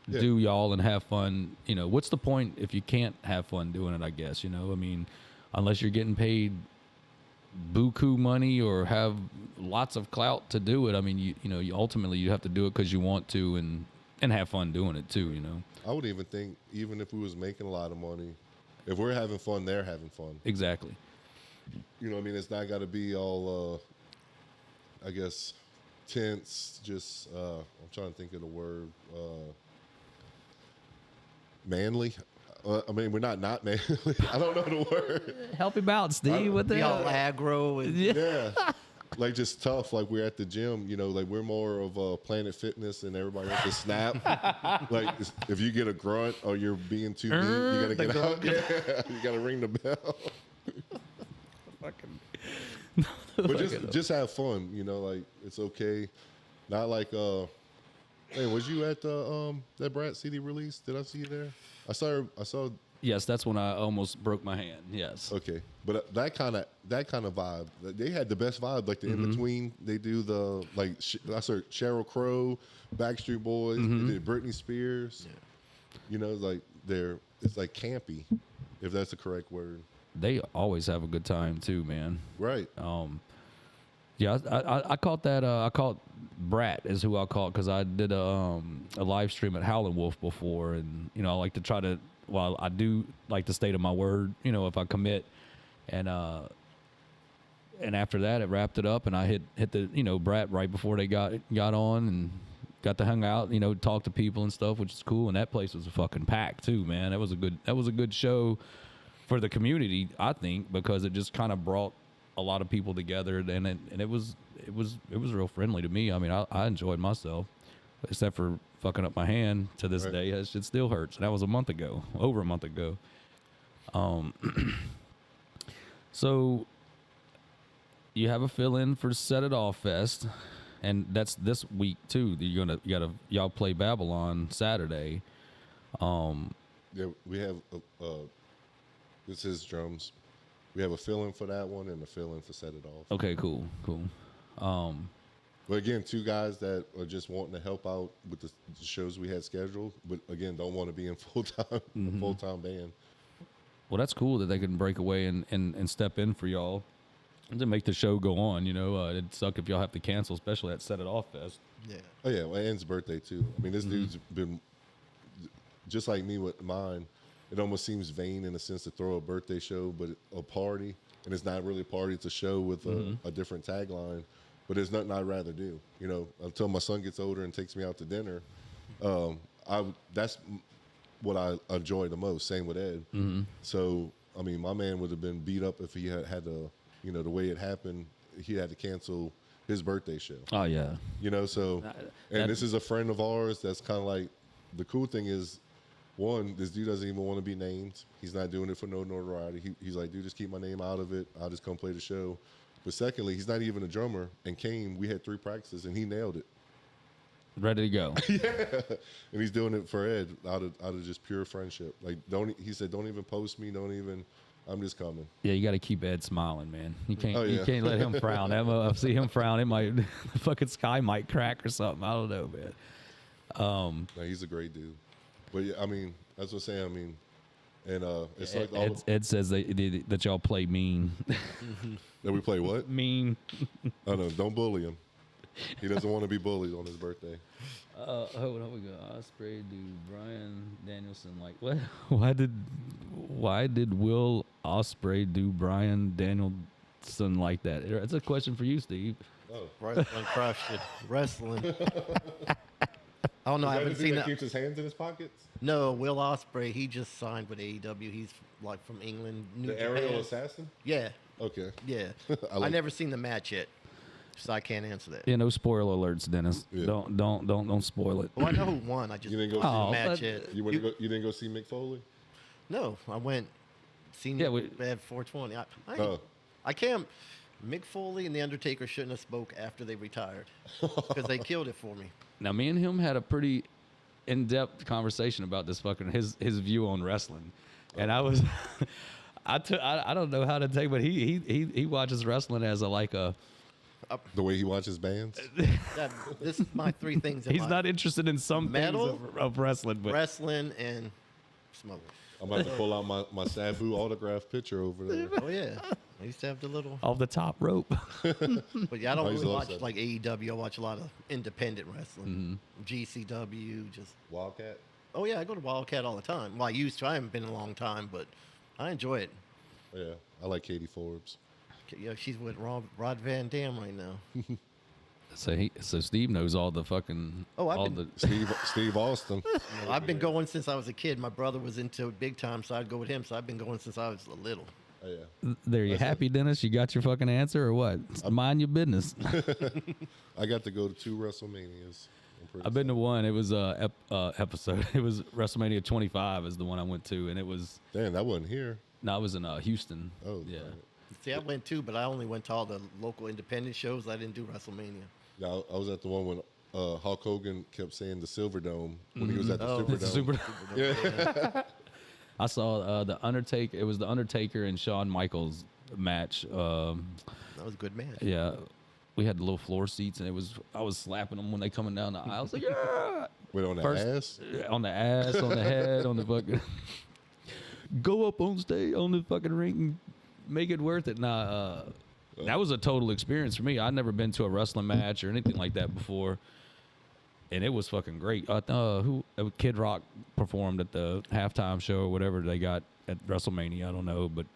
do y'all and have fun. You know, what's the point if you can't have fun doing it? I guess, you know, I mean, unless you're getting paid buku money or have lots of clout to do it. I mean, you know, you ultimately you have to do it because you want to and have fun doing it too. You know, I would even think even if we was making a lot of money, if we're having fun, they're having fun. exactly. You know what I mean? It's not got to be all, I guess, tense. Just I'm trying to think of the word manly. I mean, we're not manly. I don't know the word. Help him out, Steve. What the Be all hell? aggro. And, Yeah. Like just tough, like we're at the gym, you know, like we're more of Planet Fitness and everybody has to snap. Like if you get a grunt or you're being too mean, you gotta get out. Yeah, you gotta ring the bell. But just have fun, you know, like it's okay. Not like hey, was you at the that Brat CD release? Did I see you there? I saw Yes, that's when I almost broke my hand. Yes. Okay, but that kind of vibe. They had the best vibe, like the in between. They do the like I saw Sheryl Crow, Backstreet Boys, they did Britney Spears. Yeah. You know, like it's like campy, if that's the correct word. They always have a good time too, man. Right. Yeah, I caught that. I caught Brat is who I caught because I did a live stream at Howlin' Wolf before, and you know I like to try to. Well, I do like to stay to my word, you know, if I commit, and after that, it wrapped it up, and I hit the, you know, Brat right before they got on and got to hang out, you know, talk to people and stuff, which is cool. And that place was a fucking pack too, man. That was a good show for the community, I think, because it just kind of brought a lot of people together, and it was real friendly to me. I mean, I enjoyed myself, except for fucking up my hand to this day. That shit still hurts. And that was over a month ago. So you have a fill-in for Set It Off Fest, and that's this week too. Y'all play Babylon Saturday. Yeah, we have this is drums. We have a fill-in for that one and a fill-in for Set It Off. Okay, cool. But again, two guys that are just wanting to help out with the shows we had scheduled, but again, don't want to be in full-time band. Well, that's cool that they can break away and step in for y'all and to make the show go on. You know, it'd suck if y'all have to cancel, especially at Set It Off Fest. yeah. Oh yeah, well, Ann's birthday too. I mean, this dude's been just like me with mine. It almost seems vain in a sense to throw a birthday show, but a party, and it's not really a party; it's a show with a different tagline. But there's nothing I'd rather do, you know. Until my son gets older and takes me out to dinner, that's what I enjoy the most. Same with Ed. So, I mean, my man would have been beat up if he had to, you know, the way it happened. He had to cancel his birthday show. Oh yeah, You know, so this is a friend of ours. That's kind of like the cool thing is, one, this dude doesn't even want to be named. He's not doing it for no notoriety. He's like, dude, just keep my name out of it. I'll just come play the show. But secondly, he's not even a drummer. And we had 3 practices, and he nailed it. ready to go. And he's doing it for Ed out of just pure friendship. Like, he said, don't even post me. Don't even. I'm just coming. Yeah, you got to keep Ed smiling, man. You can't. Oh, yeah. You can't let him frown. I see him frown. It might the fucking sky might crack or something. I don't know, man. No, he's a great dude. But yeah, I mean, that's what I'm saying. I mean, and it's like all Ed says that y'all play mean. that we play what? Mean. Oh no, don't bully him. He doesn't want to be bullied on his birthday. Hold on, we go. Osprey, dude. Brian Danielson, like what? Why did Will Osprey do Brian Danielson like that? It's a question for you, Steve. Oh, Wrestling crushed it. Wrestling. I don't know. I haven't seen that. Keeps his hands in his pockets. No, Will Ospreay. He just signed with AEW. He's like from England. The aerial assassin. Yeah. Okay. Yeah. I never seen the match yet, so I can't answer that. Yeah, no spoiler alerts, Dennis. Yeah. Don't spoil it. Well, I know who won. I just You didn't go see see the match yet. You didn't go see Mick Foley? No, I went. Seen Yeah, at 420. I can't. Mick Foley and The Undertaker shouldn't have spoke after they retired because they killed it for me. Now, me and him had a pretty in-depth conversation about this fucking his view on wrestling, and I was, I don't know how to take, but he watches wrestling as the way he watches bands. This is my three things. He's not interested in some metal, things of wrestling, but wrestling and smoke. I'm about to pull out my Sabu autograph picture over there. Oh yeah, I used to have the little. off the top rope. But yeah, I don't really watch that. like AEW. I watch a lot of independent wrestling, GCW. Just Wildcat. oh yeah, I go to Wildcat all the time. Well, I used to. I haven't been in a long time, but I enjoy it. Yeah, I like Katie Forbes. Yeah, she's with Rod Van Dam right now. So Steve knows all the fucking Steve Austin. I've been going since I was a kid. My brother was into it big time, so I'd go with him. So I've been going since I was little. Oh, yeah. There, you happy, Dennis? You got your fucking answer or what? Mind your business. I got to go to 2 WrestleManias. I've been to one. It was episode. It was WrestleMania 25 is the one I went to, and it was. Damn, that wasn't here. No, it was in Houston. Oh, yeah. right. See, I went too, but I only went to all the local independent shows. I didn't do WrestleMania. Yeah, I was at the one when Hulk Hogan kept saying the Silver Dome when he was at the Superdome. Super. Yeah. I saw the Undertaker. It was the Undertaker and Shawn Michaels match. That was a good match. Yeah, we had the little floor seats, and I was slapping them when they coming down the aisle. I was like, yeah. Wait, on the ass? On the ass, on the head, on the fucking. Go up on stage on the fucking ring and make it worth it. Nah, that was a total experience for me. I'd never been to a wrestling match or anything like that before, and it was fucking great. Kid Rock performed at the halftime show or whatever they got at WrestleMania. I don't know, but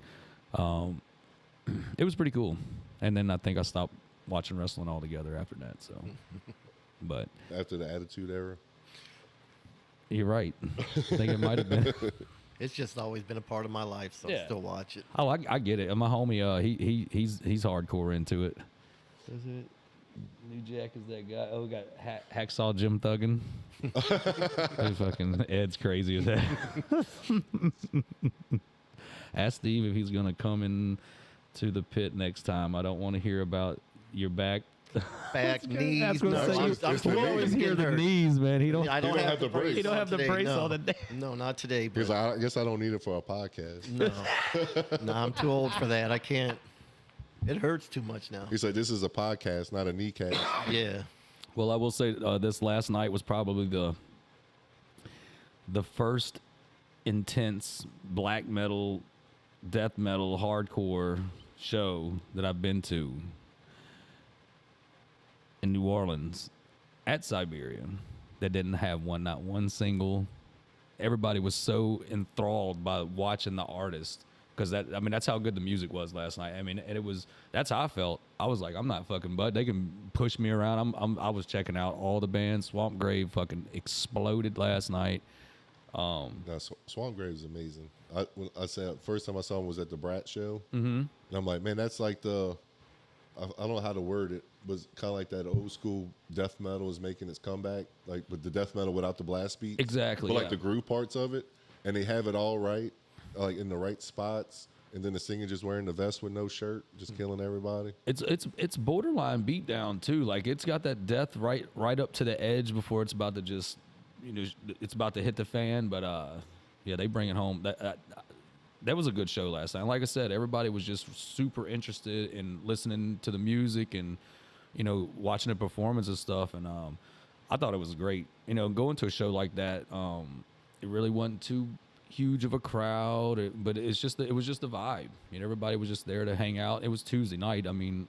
it was pretty cool. And then I think I stopped watching wrestling altogether after that. So, but After the Attitude Era? you're right. I think it might have been. It's just always been a part of my life, so I still watch it. Oh, I get it. And my homie, he's hardcore into it. Is it New Jack is that guy? Oh, we got Hacksaw Jim Thuggin. Fucking Ed's crazy as that. Ask Steve if he's gonna come in to the pit next time. I don't want to hear about your back. Back, knees. That's No, what I'm saying. I'm You always hear the hurt. knees, man. He don't. I don't have the brace. He don't have the today, brace no. on the day. No, not today. Because But I guess I don't need it for a podcast. no, I'm too old for that. I can't. It hurts too much now. He said, this is a podcast, not a kneecap. Yeah. Well, I will say this last night was probably the first intense black metal, death metal, hardcore show that I've been to in New Orleans at Siberia that didn't have not one single. Everybody was so enthralled by watching the artist because that's how good the music was last night. I mean, and that's how I felt. I was like, I'm not fucking butt. They can push me around. I was checking out all the bands. Swamp Grave fucking exploded last night. No, Swamp Grave is amazing. I said first time I saw him was at the Brat show, and I'm like, man, that's like I don't know how to word it, but kind of like that old school death metal is making its comeback, but the death metal without the blast beats. Exactly. But like the groove parts of it, and they have it all right, like in the right spots. and then the singer just wearing the vest with no shirt, just killing everybody. It's borderline beatdown too. Like it's got that death right up to the edge before it's about to just, it's about to hit the fan. But yeah, they bring it home. That was a good show last night. Like I said, everybody was just super interested in listening to the music and watching the performance and stuff. And I thought it was great. Going to a show like that, it really wasn't too huge of a crowd, but it was just the vibe. Everybody was just there to hang out. It was Tuesday night. I mean,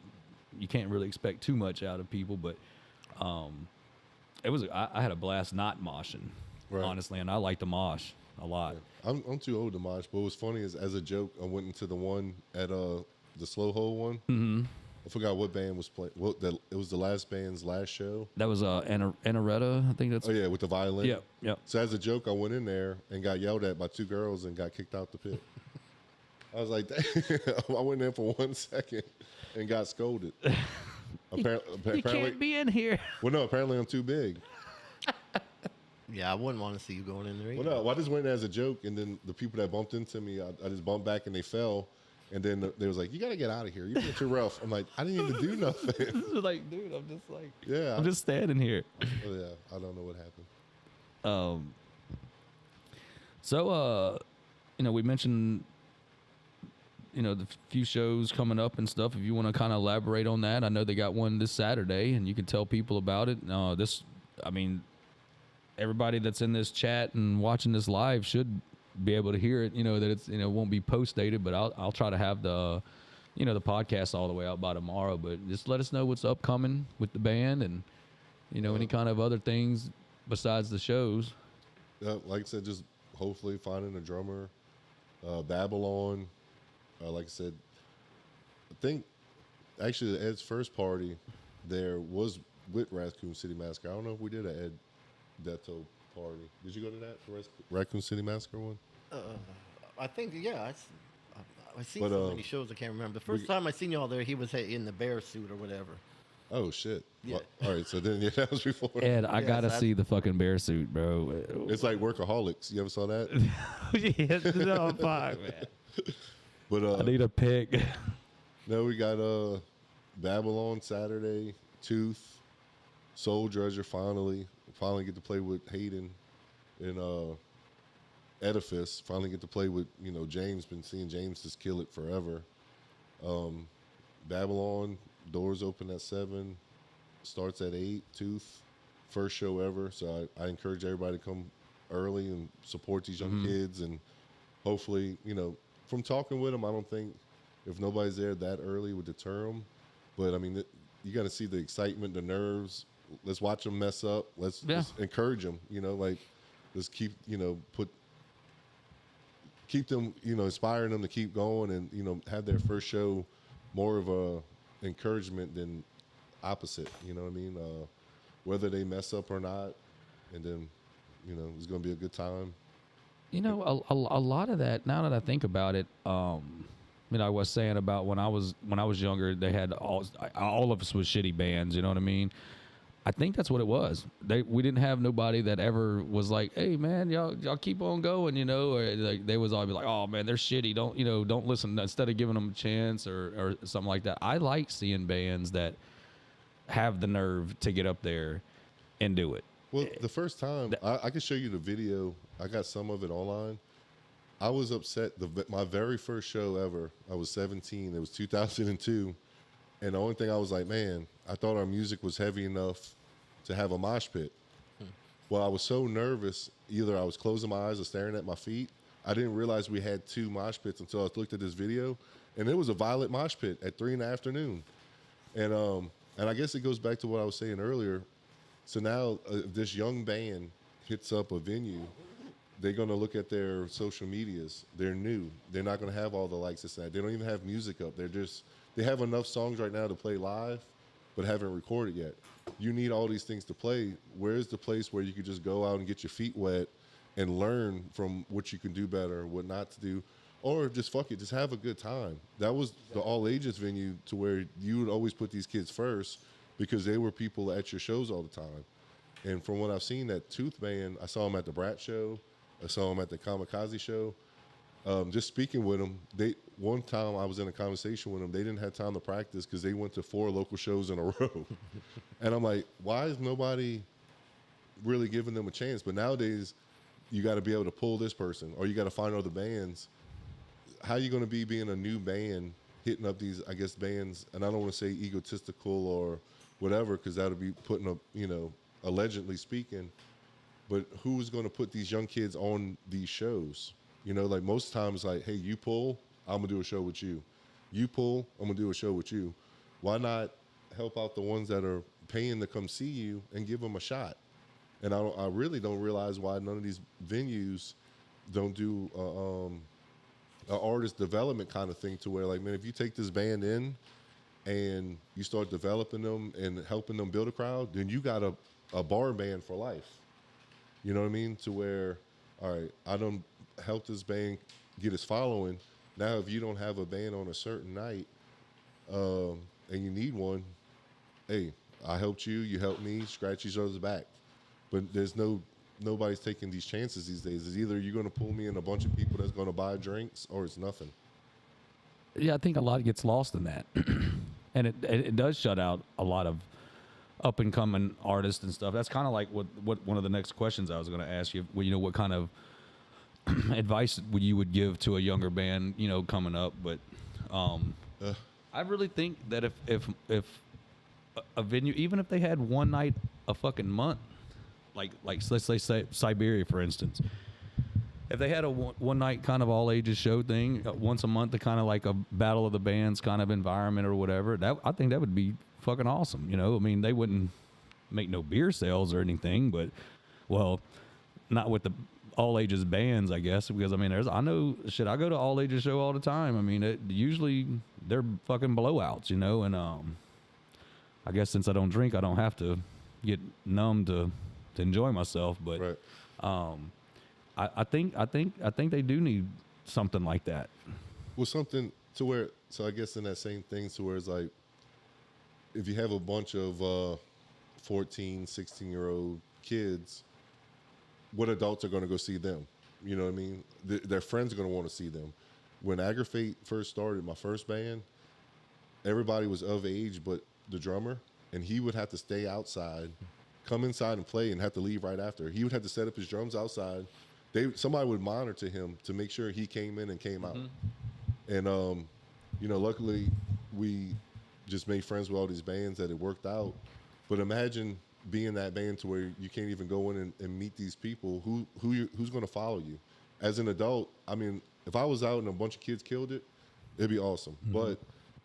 you can't really expect too much out of people, but it was. I had a blast not moshing, honestly, and I like to mosh a lot. Yeah. I'm too old to mosh, but what's funny is, as a joke, I went into the one at the Slow Hole one. Mm-hmm. I forgot what band was playing. It was the last band's last show. That was Anaretta, I think that's. Oh yeah, with the violin. Yep. So as a joke, I went in there and got yelled at by two girls and got kicked out the pit. I was like, I went in for 1 second and got scolded. Apparently, you can't be in here. Well, no, apparently I'm too big. Yeah, I wouldn't want to see you going in there either. Well, no, I just went in as a joke, and then the people that bumped into me, I just bumped back and they fell. And then they was like, "You got to get out of here. You're being too rough." I'm like, "I didn't even do nothing." Like, dude, I'm just like, yeah, I'm just standing here. Oh yeah, I don't know what happened. So we mentioned, the few shows coming up and stuff. If you want to kind of elaborate on that, I know they got one this Saturday, and you can tell people about it. Everybody that's in this chat and watching this live should be able to hear it, that it's, won't be post dated, but I'll try to have the podcast all the way out by tomorrow. But just let us know what's upcoming with the band and, any kind of other things besides the shows. Yeah, like I said, just hopefully finding a drummer, Babylon. Like I said, I think actually Ed's first party there was with Raccoon City Massacre. I don't know if we did an Ed Detto party. Did you go to that, the Raccoon City Massacre one? I think, yeah. I've seen so many shows I can't remember. The first time I seen y'all there, he was in the bear suit or whatever. Oh shit! Yeah. Well, all right, so then that was before. Ed, I gotta see the fucking bear suit, bro. It's like Workaholics. You ever saw that? Yeah, no, fuck, man. But I need a pic. No, we got Babylon Saturday, Tooth, Soul Dredger. Finally get to play with Hayden and Edifice. Finally get to play with James. Been seeing James just kill it forever. Babylon, doors open at 7, starts at 8. Tooth, first show ever. So I encourage everybody to come early and support these young kids. And hopefully, from talking with them, I don't think if nobody's there that early would deter them. But I mean, you got to see the excitement, the nerves. Let's watch them mess up. Let's encourage them. Let's keep keep them, inspiring them to keep going and, have their first show more of a encouragement than opposite, you know what I mean? Whether they mess up or not, and then, it's going to be a good time. A lot of that, now that I think about it, I was saying about when I was younger, they had all of us was shitty bands, you know what I mean? I think that's what it was. We didn't have nobody that ever was like, "Hey man, y'all keep on going," or like they was always be like, "Oh man, they're shitty. Don't listen." Instead of giving them a chance or something like that. I like seeing bands that have the nerve to get up there and do it. Well, the first time I can show you the video. I got some of it online. I was upset. My very first show ever. I was 17. It was 2002, and the only thing I was like, man, I thought our music was heavy enough to have a mosh pit. Well, I was so nervous, either I was closing my eyes or staring at my feet. I didn't realize we had 2 mosh pits until I looked at this video, and it was a violent mosh pit at 3 in the afternoon. And I guess it goes back to what I was saying earlier. So now if this young band hits up a venue, they're going to look at their social medias. They're new. They're not going to have all the likes and that. They don't even have music up. They have enough songs right now to play live, but haven't recorded yet. You need all these things to play. Where's the place where you could just go out and get your feet wet and learn from what you can do better, what not to do, or just fuck it, just have a good time. That was the all ages venue to where you would always put these kids first because they were people at your shows all the time. And from what I've seen, that Tooth band, I saw them at the Brat show, I saw them at the Kamikaze show. just speaking with them, one time I was in a conversation with them. They didn't have time to practice because they went to 4 local shows in a row, and I'm like, why is nobody really giving them a chance? But nowadays, you got to be able to pull this person, or you got to find other bands. How you going to be being a new band hitting up these, I guess, bands? And I don't want to say egotistical or whatever, because that would be putting up, allegedly speaking. But who's going to put these young kids on these shows? Like most times, like, hey, you pull, I'm gonna do a show with you. You pull, I'm gonna do a show with you. Why not help out the ones that are paying to come see you and give them a shot? And I really don't realize why none of these venues don't do an artist development kind of thing, to where, like, man, if you take this band in and you start developing them and helping them build a crowd, then you got a bar band for life. You know what I mean? To where, all right, I don't help this band get its following. Now, if you don't have a band on a certain night, and you need one, hey, I helped you, you helped me, scratch each other's back. But nobody's taking these chances these days. It's either you're going to pull me in a bunch of people that's going to buy drinks, or it's nothing. Yeah, I think a lot gets lost in that, and it does shut out a lot of up and coming artists and stuff. That's kind of like what one of the next questions I was going to ask you. What kind of advice you would give to a younger band, coming up? But I really think that if a venue, even if they had one night a fucking month, like let's say Siberia, for instance, if they had a one night kind of all ages show thing once a month, to kind of like a battle of the bands kind of environment or whatever, that I think that would be fucking awesome. I mean, they wouldn't make no beer sales or anything, but, well, not with the all ages bands, I guess, because I mean, I know shit. I go to all ages show all the time. I mean, usually they're fucking blowouts, and I guess since I don't drink, I don't have to get numb to enjoy myself. But right. I think they do need something like that. Well, something to where, so I guess in that same thing, to where it's like, if you have a bunch of 14, 16-year-old kids, what adults are going to go see them? You know what I mean? Their friends are going to want to see them. When Aggravate first started, my first band, everybody was of age but the drummer, and he would have to stay outside, come inside and play, and have to leave right after. He would have to set up his drums outside. Somebody would monitor him to make sure he came in and came out. And, luckily we just made friends with all these bands that it worked out. But imagine being that band to where you can't even go in and meet these people. Who's going to follow you? As an adult, I mean, if I was out and a bunch of kids killed it, it'd be awesome. But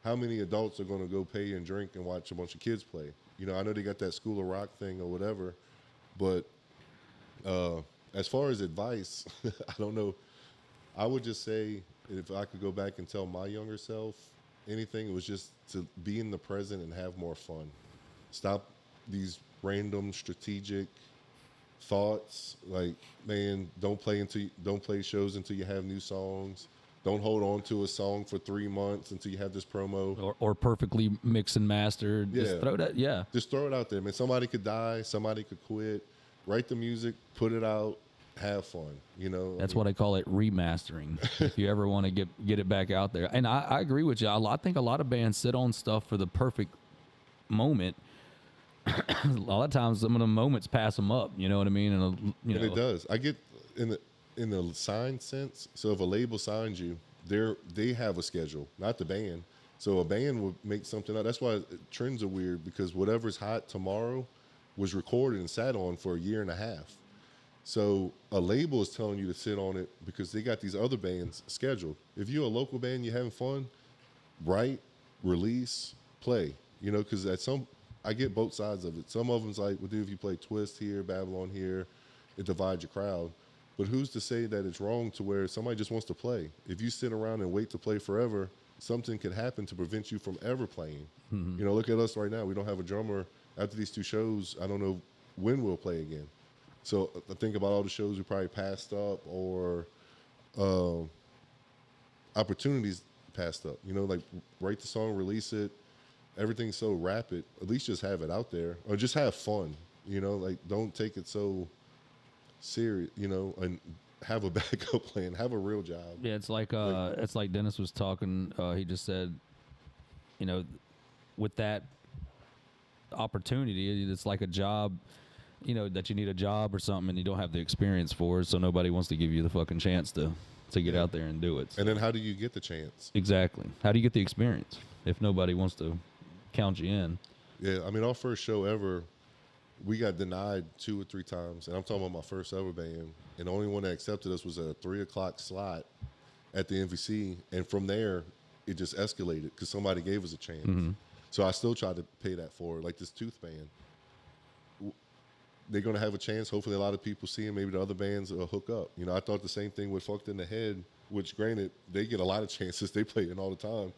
how many adults are going to go pay and drink and watch a bunch of kids play? I know they got that School of Rock thing or whatever, but as far as advice, I don't know. I would just say, if I could go back and tell my younger self anything, it was just to be in the present and have more fun. Stop these random strategic thoughts. Like, man, don't play shows until you have new songs. Don't hold on to a song for 3 months until you have this promo. Or perfectly mix and master. Yeah. Just throw that. Yeah. Just throw it out there, man. Somebody could die. Somebody could quit. Write the music. Put it out. Have fun. That's what I call it, remastering. If you ever want to get it back out there. And I agree with you. I think a lot of bands sit on stuff for the perfect moment. A lot of times some of the moments pass them up. You know what I mean? And it does. I get in the sign sense. So if a label signs you, they have a schedule, not the band. So a band would make something out. That's why trends are weird, because whatever's hot tomorrow was recorded and sat on for a year and a half. So a label is telling you to sit on it because they got these other bands scheduled. If you're a local band, you're having fun, write, release, play. Because I get both sides of it. Some of them's like, well, dude, if you play Twist here, Babylon here, it divides your crowd. But who's to say that it's wrong to where somebody just wants to play? If you sit around and wait to play forever, something could happen to prevent you from ever playing. Look at us right now. We don't have a drummer. After these 2 shows, I don't know when we'll play again. So I think about all the shows we probably passed up, or opportunities passed up. Like, write the song, release it. Everything's so rapid. At least just have it out there, or just have fun. Like, don't take it so serious. And have a backup plan, have a real job. Yeah, it's like Dennis was talking. He just said, you know, with that opportunity, it's like a job, you know, that you need a job or something and you don't have the experience for it, so nobody wants to give you the fucking chance to get out there and do it. So. And then how do you get the chance? Exactly. How do you get the experience if nobody wants to count you in? Yeah, I mean, our first show ever, we got denied 2 or 3 times, and I'm talking about my first ever band. And the only one that accepted us was a 3:00 slot at the MVC, and from there, it just escalated because somebody gave us a chance. Mm-hmm. So I still tried to pay that forward, like this Tooth band. They're gonna have a chance. Hopefully, a lot of people see them. Maybe the other bands will hook up. You know, I thought the same thing with Fucked in the Head, which granted they get a lot of chances. They play it all the time,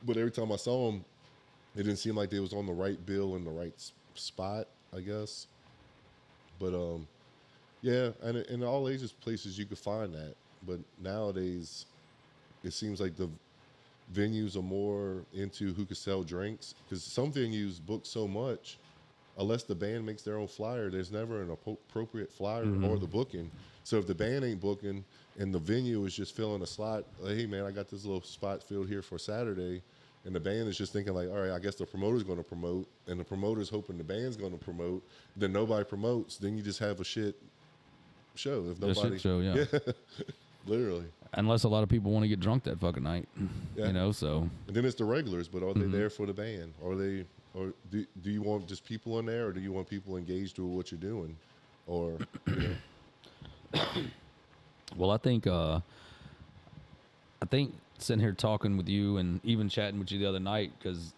but every time I saw them, it didn't seem like they was on the right bill in the right spot, I guess. But yeah, and in all ages places you could find that. But nowadays, it seems like the venues are more into who could sell drinks, because some venues book so much, unless the band makes their own flyer, there's never an appropriate flyer or the booking. So if the band ain't booking and the venue is just filling a slot, like, hey man, I got this little spot filled here for Saturday, and the band is just thinking like, all right, I guess the promoter's going to promote, and the promoter's hoping the band's going to promote, then nobody promotes, then you just have a shit show. If nobody, shit show, yeah. Literally. Unless a lot of people want to get drunk that fucking night, you know. So. And then it's the regulars, but are they there for the band? Or do you want just people in there, or do you want people engaged with what you're doing? Or you know. Well, I think sitting here talking with you and even chatting with you the other night, because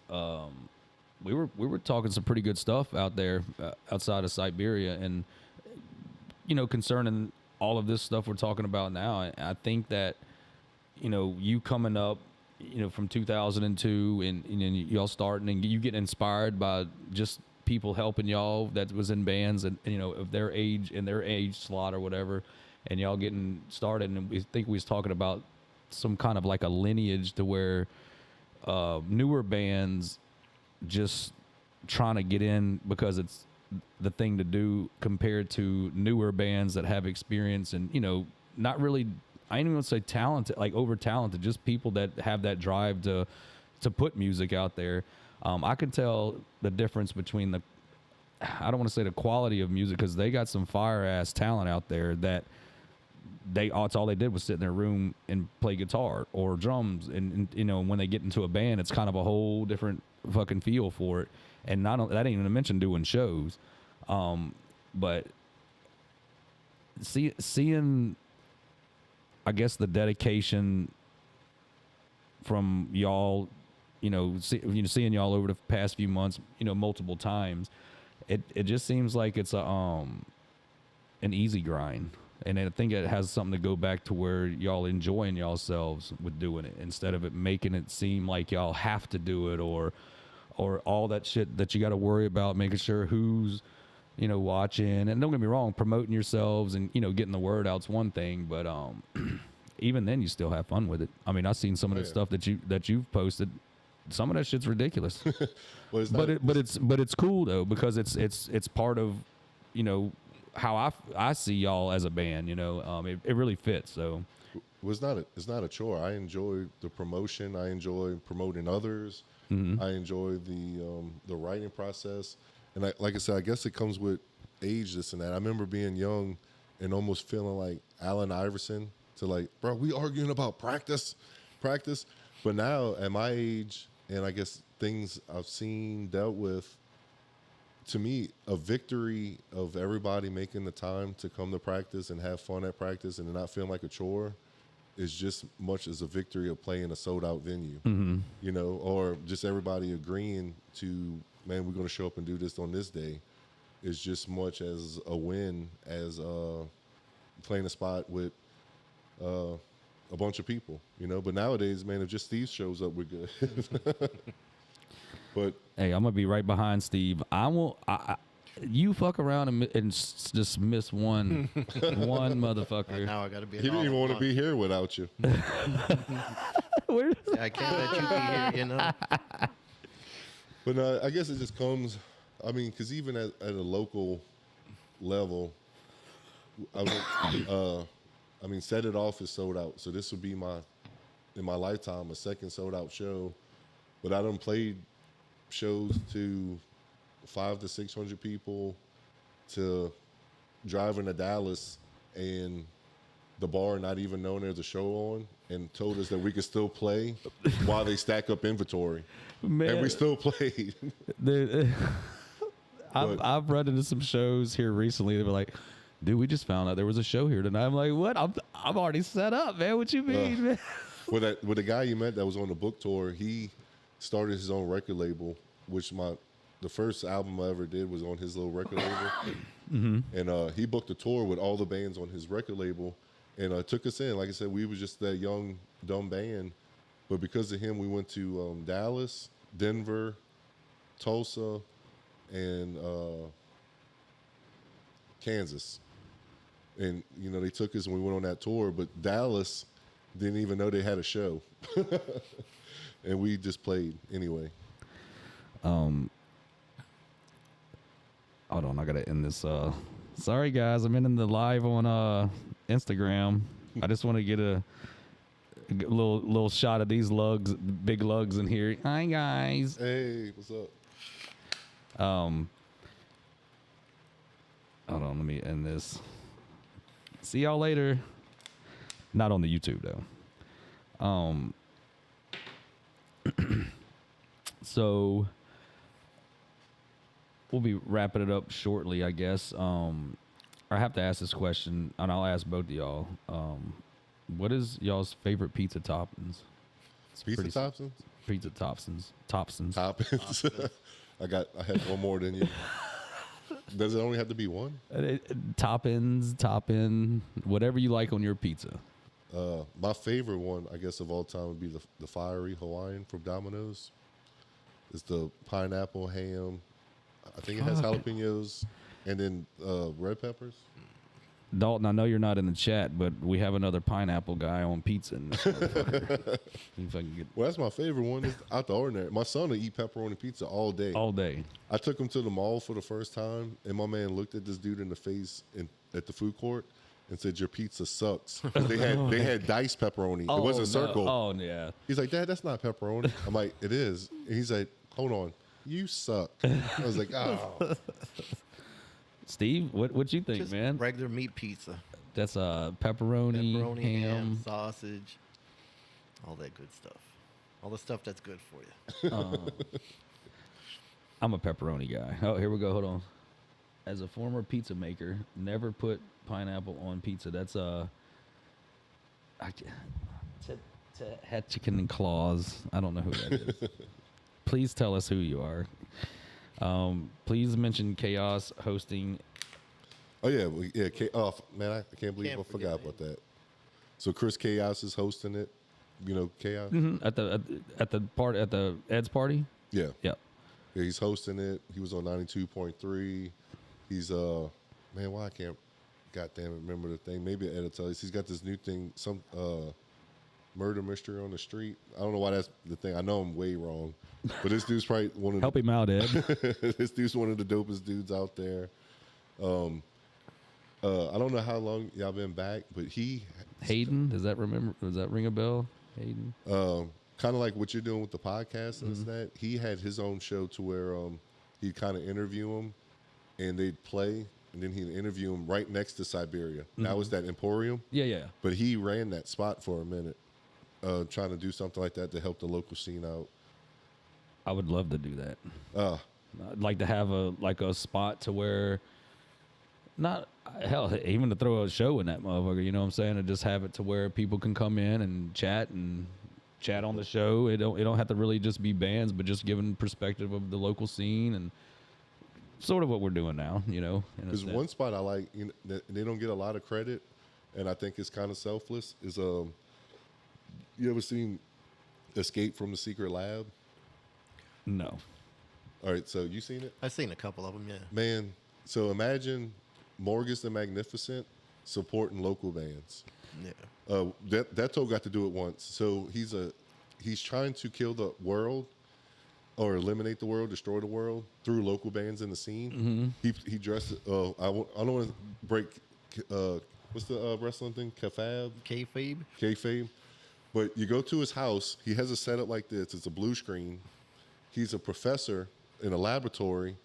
we were talking some pretty good stuff out there outside of Siberia, and you know, concerning all of this stuff we're talking about now. I think that, you know, you coming up, you know, from 2002 and y'all starting and you get inspired by just people helping y'all that was in bands and you know, of their age, in their age slot or whatever, and y'all getting started. And we think we was talking about some kind of like a lineage to where newer bands just trying to get in because it's the thing to do, compared to newer bands that have experience and, you know, not really, I ain't even gonna say talented, like over talented, just people that have that drive to put music out there. I can tell the difference between I don't want to say the quality of music, because they got some fire ass talent out there that it's all they did was sit in their room and play guitar or drums, and you know, when they get into a band, it's kind of a whole different fucking feel for it. And that ain't even to mention doing shows, but seeing, I guess, the dedication from y'all, you know, seeing y'all over the past few months, you know, multiple times, it just seems like it's an easy grind. And I think it has something to go back to where y'all enjoying yourselves with doing it, instead of it making it seem like y'all have to do it, or all that shit that you got to worry about, making sure who's, you know, watching. And don't get me wrong, promoting yourselves and, you know, getting the word out's one thing, but even then you still have fun with it. I mean, I've seen some of the stuff that you've posted. Some of that shit's ridiculous. Well, but it's cool though, because it's part of, you know, how I see y'all as a band, you know. It really fits. So it's not a chore. I enjoy the promotion. I enjoy promoting others. I enjoy the writing process, and like I said, I guess it comes with age, this and that. I remember being young and almost feeling like Allen Iverson, to like, bro, we arguing about practice, but now at my age, and I guess things I've seen, dealt with, to me, a victory of everybody making the time to come to practice and have fun at practice and not feeling like a chore is just much as a victory of playing a sold-out venue, you know, or just everybody agreeing to, man, we're going to show up and do this on this day, is just much as a win as playing a spot with a bunch of people, you know. But nowadays, man, if just Steve shows up, we're good. But hey, I'm gonna be right behind Steve. You fuck around and just miss one motherfucker. Now I gotta be. He didn't even want to be here without you. I can't let you be here, you know. But no, I guess it just comes. I mean, because even at a local level, I was, I mean, Set It Off is sold out. So this would be in my lifetime, a second sold out show. But I done played shows to 500 to 600 people, to driving to Dallas and the bar not even knowing there's a show on, and told us that we could still play while they stack up inventory. Man, And we still played. I've run into some shows here recently. They were like, "Dude, we just found out there was a show here tonight." I'm like, "What? I'm already set up, man. What you mean, man?" With the guy you met that was on the book tour, he started his own record label, which the first album I ever did was on his little record label. And he booked a tour with all the bands on his record label, and took us in. Like I said, we was just that young, dumb band. But because of him, we went to Dallas, Denver, Tulsa, and Kansas. And, they took us and we went on that tour. But Dallas didn't even know they had a show. And we just played anyway. Hold on, I gotta end this. Sorry guys, I'm in the live on Instagram. I just want to get a little shot of these lugs, big lugs in here. Hi guys. Hey, what's up? Hold on, let me end this. See y'all later. Not on the YouTube though. So we'll be wrapping it up shortly, I guess. I have to ask this question, and I'll ask both of y'all. What is y'all's favorite pizza toppings? Pizza toppings? Pizza toppings. Toppings. Toppings. I had one more than you. Does it only have to be one? Topping, whatever you like on your pizza. My favorite one, I guess, of all time would be the fiery Hawaiian from Domino's. It's the pineapple ham. I think it has jalapenos and then red peppers. Dalton, I know you're not in the chat, but we have another pineapple guy on pizza. In this motherfucker. If I can get Well, that's my favorite one. It's out the ordinary. My son will eat pepperoni pizza all day. all day. I took him to the mall for the first time, and my man looked at this dude in the face at the food court and said, "Your pizza sucks." They had diced pepperoni. It wasn't circle. Oh yeah. He's like, "Dad, that's not pepperoni." I'm like, "It is." And he's like, "Hold on, you suck." I was like, "Oh." Steve, what you think, Just man? regular meat pizza. That's pepperoni, ham. Sausage, all that good stuff. All the stuff that's good for you. I'm a pepperoni guy. Oh, here we go. Hold on. As a former pizza maker, never put pineapple on pizza. That's had chicken and claws. I don't know who that is. Please tell us who you are. Please mention Chaos hosting. Oh yeah, oh man, I can't believe Can't I forgot forget about that. So Chris Chaos is hosting it. You know Chaos? At the Ed's party. Yeah. Yep. Yeah, he's hosting it. He was on 92.3. He's man, why I can't goddamn remember the thing. Maybe Ed will tell us. He's got this new thing, some murder mystery on the street. I don't know why that's the thing. I know I'm way wrong. But this dude's probably one of Help him out, Ed. this dude's one of the dopest dudes out there. I don't know how long y'all been back, but Hayden, does that ring a bell? Hayden. Kind of like what you're doing with the podcast and that. He had his own show to where he'd kind of interview him, and they'd play, and then he'd interview him right next to Siberia. That was that Emporium. Yeah. But he ran that spot for a minute, trying to do something like that to help the local scene out. I would love to do that. I'd like to have a spot to where, not hell, even to throw a show in that motherfucker. You know what I'm saying? And just have it to where people can come in and chat on the show. It don't have to really just be bands, but just giving perspective of the local scene and sort of what we're doing now. You know, There's one spot I like. That they don't get a lot of credit, and I think it's kind of selfless. Is you ever seen Escape from the Secret Lab? No. All right, so you seen it? I've seen a couple of them, yeah. Man, so imagine Morgus the Magnificent supporting local bands. Yeah. That toe got to do it once. So he's trying to kill the world or eliminate the world, destroy the world through local bands in the scene. He dressed. I don't want to break what's the wrestling thing? Kayfabe. Kayfabe. But you go to his house. He has a setup like this. It's a blue screen. He's a professor in a laboratory,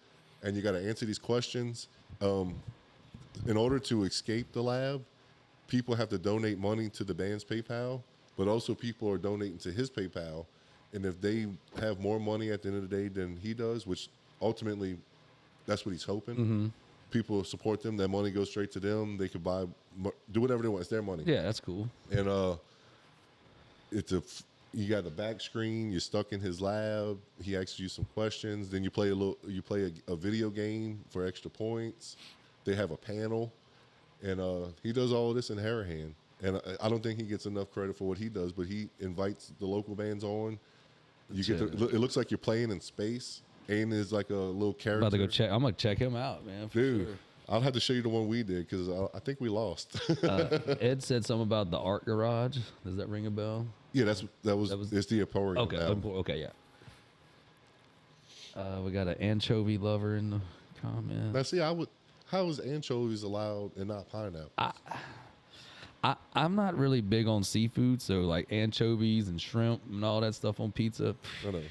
and you got to answer these questions. In order to escape the lab, people have to donate money to the band's PayPal, but also people are donating to his PayPal. And if they have more money at the end of the day than he does, which ultimately that's what he's hoping, people support them. That money goes straight to them. They could do whatever they want. It's their money. Yeah, that's cool. And you got the back screen. You're stuck in his lab. He asks you some questions. Then you play a video game for extra points. They have a panel, and he does all of this in Harahan. And I don't think he gets enough credit for what he does. But he invites the local bands on. It looks like you're playing in space. Aiden is like a little character. About to go check. I'm gonna check him out, man. Dude, sure. I'll have to show you the one we did because I think we lost. Ed said something about the art garage. Does that ring a bell? Yeah, it's the Emporium. Okay, now. okay, yeah. We got an anchovy lover in the comment. Now, see, how is anchovies allowed and not pineapple? I'm not really big on seafood, so like anchovies and shrimp and all that stuff on pizza. No.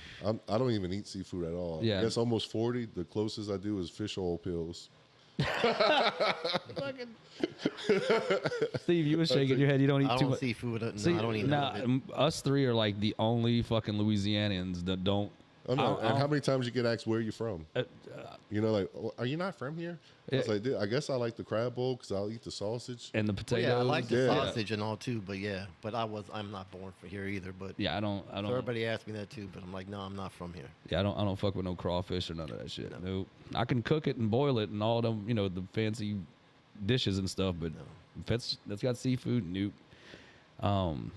I don't even eat seafood at all. Yeah. I guess almost 40. The closest I do is fish oil pills. Steve, you were shaking your head. You don't eat I too don't much seafood. No, See, I don't eat none of it. us three are like the only fucking Louisianians that don't. Oh no! And how many times you get asked where you from? Like, are you not from here? I was like, dude, I guess I like the crab bowl because I'll eat the sausage. And the Well, potatoes. yeah, I like the Yeah. sausage and all too, but I'm not born for here either. But Yeah, I don't. so everybody asks me that too, but I'm like, no, I'm not from here. Yeah, I don't fuck with no crawfish or none of that shit. Nope. I can cook it and boil it and all them, the fancy dishes and stuff, but if that's got seafood, nope. I'm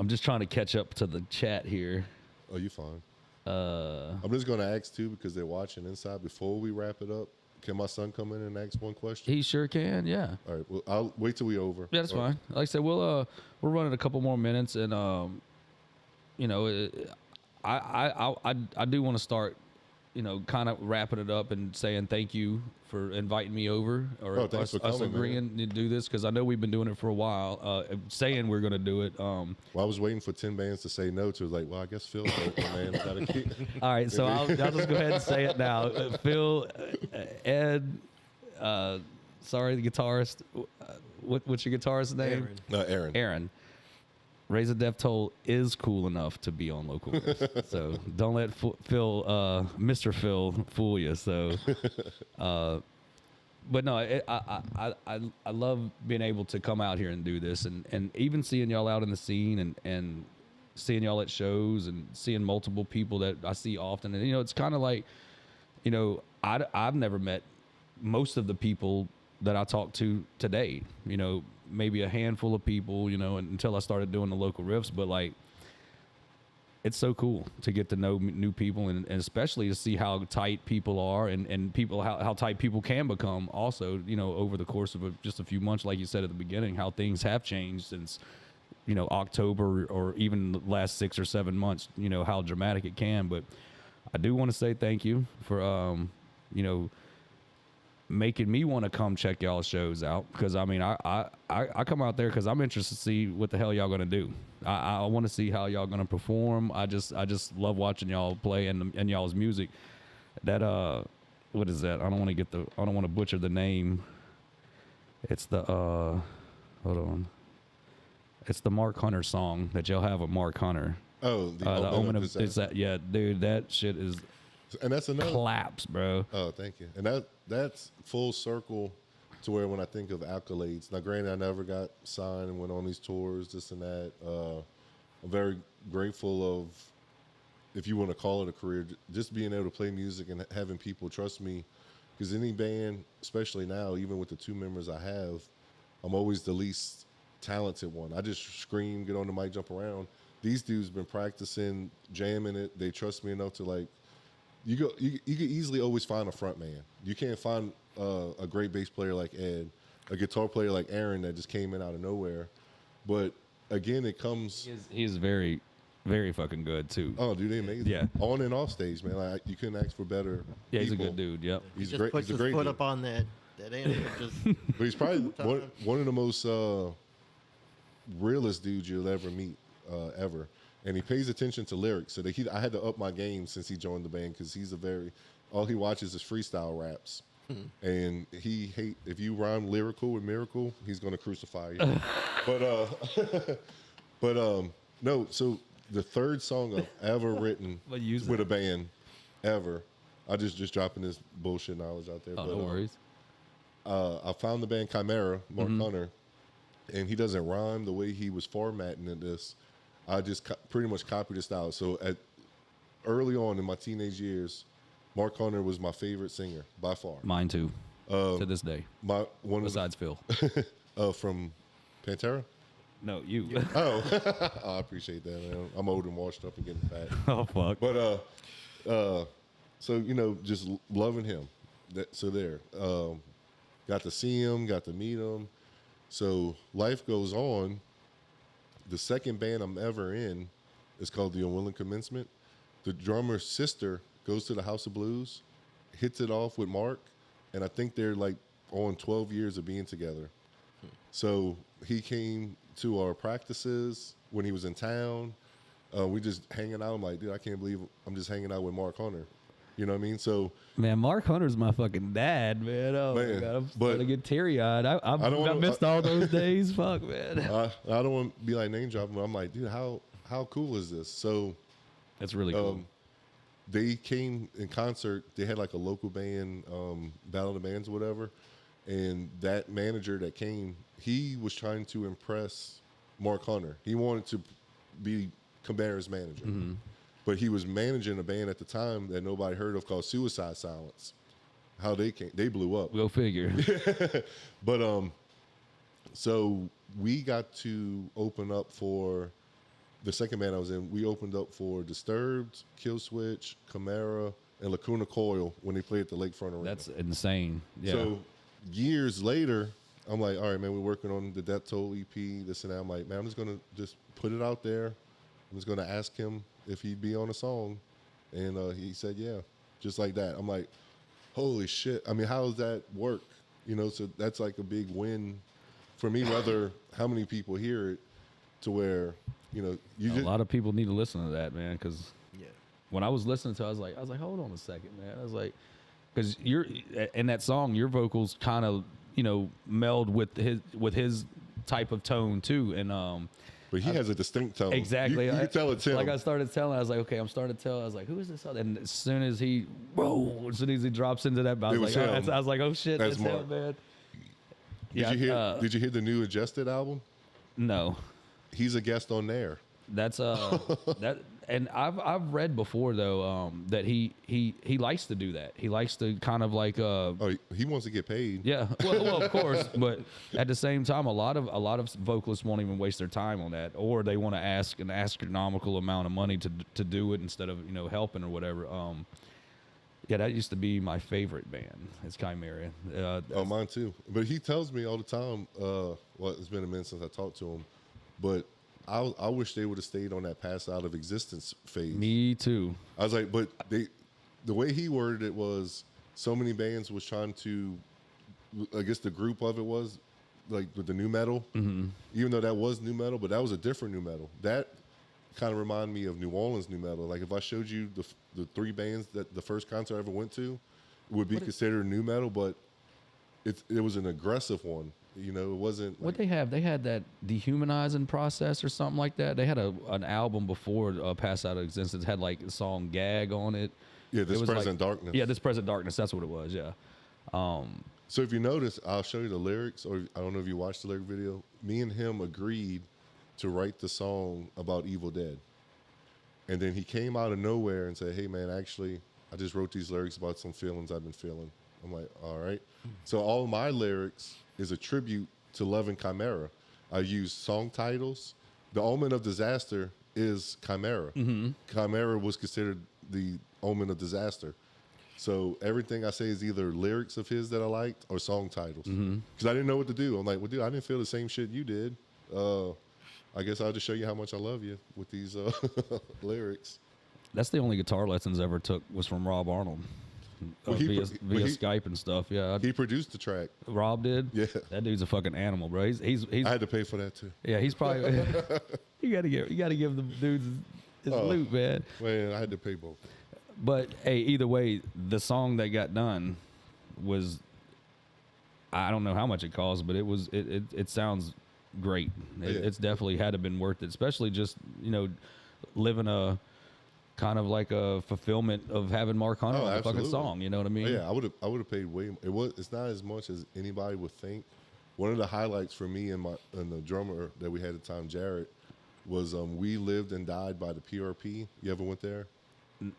just trying to catch up to the chat here. Oh, you fine. I'm just going to ask too because they're watching inside. Before we wrap it up, can my son come in and ask one question? He sure can, yeah. All right. Well, I'll wait till we over. Yeah, that's fine. Like I said, we're running a couple more minutes, and I do want to start, kind of wrapping it up and saying thank you for inviting me over or thanks us for coming, agreeing to do this because I know we've been doing it for a while, saying we're going to do it. Well, I was waiting for 10 bands to say no to. Like, well, I guess Phil's open, man. Gotta keep. All right, so I'll just go ahead and say it now. Phil, Ed, sorry, the guitarist. What's your guitarist's name? Aaron. Aaron. Raise a Death Toll is cool enough to be on local Riffs. So don't let Phil, Mr. Phil, fool you. So, but no, I love being able to come out here and do this, and even seeing y'all out in the scene and seeing y'all at shows and seeing multiple people that I see often. And it's kind of like, I've never met most of the people that I talk to today. Maybe a handful of people, until I started doing the local Riffs. But like, it's so cool to get to know new people and especially to see how tight people are and people, how tight people can become also, over the course of just a few months, like you said at the beginning, how things have changed since, October or even the last 6 or 7 months, how dramatic it can. But I do want to say thank you for, making me want to come check y'all shows out because I come out there because I'm interested to see what the hell y'all gonna do. I want to see how y'all gonna perform. I just love watching y'all play and y'all's music. That what is that? I don't want to butcher the name. It's the hold on. It's the Mark Hunter song that y'all have with Mark Hunter. Oh, the Omen of is that? Yeah, dude, that shit is. And that's another claps, bro. Oh, thank you. And that's full circle to where when I think of accolades. Now, granted, I never got signed and went on these tours, this and that. I'm very grateful of, if you want to call it a career, just being able to play music and having people trust me. Because any band, especially now, even with the 2 members I have, I'm always the least talented one. I just scream, get on the mic, jump around. These dudes been practicing, jamming it. They trust me enough to like. You could easily always find a front man. You can't find a great bass player like Ed, a guitar player like Aaron that just came in out of nowhere. But again, it comes. He's very, very fucking good too. Oh, dude, they amazing. Yeah. On and off stage, man. Like, you couldn't ask for better. Yeah, he's people. a good dude. Yep. He's Just great. puts He's a his great foot dude. up on that That end could just. But he's probably one of the most realest dudes you'll ever meet, ever. And he pays attention to lyrics. So I had to up my game since he joined the band because all he watches is freestyle raps. And if you rhyme lyrical with miracle, he's gonna crucify you. No. So the third song I've ever written with a band, ever. I just dropping this bullshit knowledge out there. Oh, no worries. I found the band Chimera, Mark Hunter, and he doesn't rhyme the way he was formatting in this. I just pretty much copied his style. So early on in my teenage years, Mark Hunter was my favorite singer by far. Mine too. To this day. Besides Phil. From Pantera? No, you. Oh, I appreciate that, man. I'm old and washed up and getting fat. Oh, fuck. But so just loving him. Got to see him, got to meet him. So life goes on. The second band I'm ever in is called The Unwilling Commencement. The drummer's sister goes to the House of Blues, hits it off with Mark, and I think they're like on 12 years of being together. So he came to our practices when he was in town. We just hanging out. I'm like, dude, I can't believe I'm just hanging out with Mark Hunter. You know what I mean? So, man, Mark Hunter's my fucking dad, man. Oh, my God. I'm starting to get teary-eyed. I missed all those days. Fuck, man. I don't want to be like name dropping, but I'm like, dude, how cool is this? So that's really cool. They came in concert. They had like a local band, Battle of the Bands or whatever. And that manager that came, he was trying to impress Mark Hunter. He wanted to be Chimera's manager. Mm-hmm. But he was managing a band at the time that nobody heard of called Suicide Silence. How they blew up. Go figure. But so we got to open up for the second band I was in. We opened up for Disturbed, Killswitch, Chimera, and Lacuna Coil when they played at the Lakefront Arena. That's insane. Yeah. So years later, I'm like, all right, man, we're working on the Death Toll EP, this and that. I'm like, man, I'm just gonna put it out there. I'm just gonna ask him if he'd be on a song, and he said yeah, just like that. I'm like, holy shit. I mean, how does that work? So that's like a big win for me, whether how many people hear it, to where a lot of people need to listen to that, man, because yeah, when I was listening to it, I was like, hold on a second, man. I was like, because you're in that song, your vocals kind of meld with his type of tone too, and but he has a distinct tone. Exactly. You can tell it's him. Like I started telling, I was like, okay, I'm starting to tell. I was like, who is this? And as soon as he drops into that, I was like, oh shit, that's him, man. Did you hear the new Adjusted album? No. He's a guest on there. That's that, and I've read before though that he likes to do that. He likes to kind of like he wants to get paid. Yeah, well, of course, but at the same time, a lot of vocalists won't even waste their time on that, or they want to ask an astronomical amount of money to do it instead of helping or whatever. Yeah, that used to be my favorite band. It's Chimera. Mine too. But he tells me all the time. It's been a minute since I talked to him, but I wish they would have stayed on that pass out of existence phase. Me too. I was like, but the way he worded it was, so many bands was trying to, I guess the group of it was like with the new metal, even though that was new metal, but that was a different new metal. That kind of reminded me of New Orleans new metal. Like if I showed you the three bands that the first concert I ever went to, it would be considered new metal, but it was an aggressive one. It wasn't. What they have? They had that Dehumanizing Process or something like that. They had an album before Pass Out of Existence. Had like the song Gag on it. Yeah, This Present Darkness. Yeah, This Present Darkness. That's what it was. Yeah. So if you notice, I'll show you the lyrics, or I don't know if you watched the lyric video. Me and him agreed to write the song about Evil Dead, and then he came out of nowhere and said, "Hey man, actually, I just wrote these lyrics about some feelings I've been feeling." I'm like, all right. So all my lyrics is a tribute to Love and Chimera. I use song titles. The Omen of Disaster is Chimera. Mm-hmm. Chimera was considered the Omen of Disaster. So everything I say is either lyrics of his that I liked or song titles. Because I didn't know what to do. I'm like, well, dude, I didn't feel the same shit you did. I guess I'll just show you how much I love you with these lyrics. That's the only guitar lessons I ever took was from Rob Arnold. Well, via Skype and stuff. Yeah, he produced the track. Rob did. Yeah. That dude's a fucking animal, bro. He's I had to pay for that too. yeah. He's probably you gotta give the dudes his loot, man. Man, I had to pay both. But hey, either way, the song that got done was, I don't know how much it cost, but it sounds great. It's definitely had to been worth it, especially just living a kind of like a fulfillment of having Mark Hunter on the fucking song. You know what I mean? Yeah, I would have paid way more. It's not as much as anybody would think. One of the highlights for me and the drummer that we had at the time, Jarrett, was we lived and died by the PRP. You ever went there?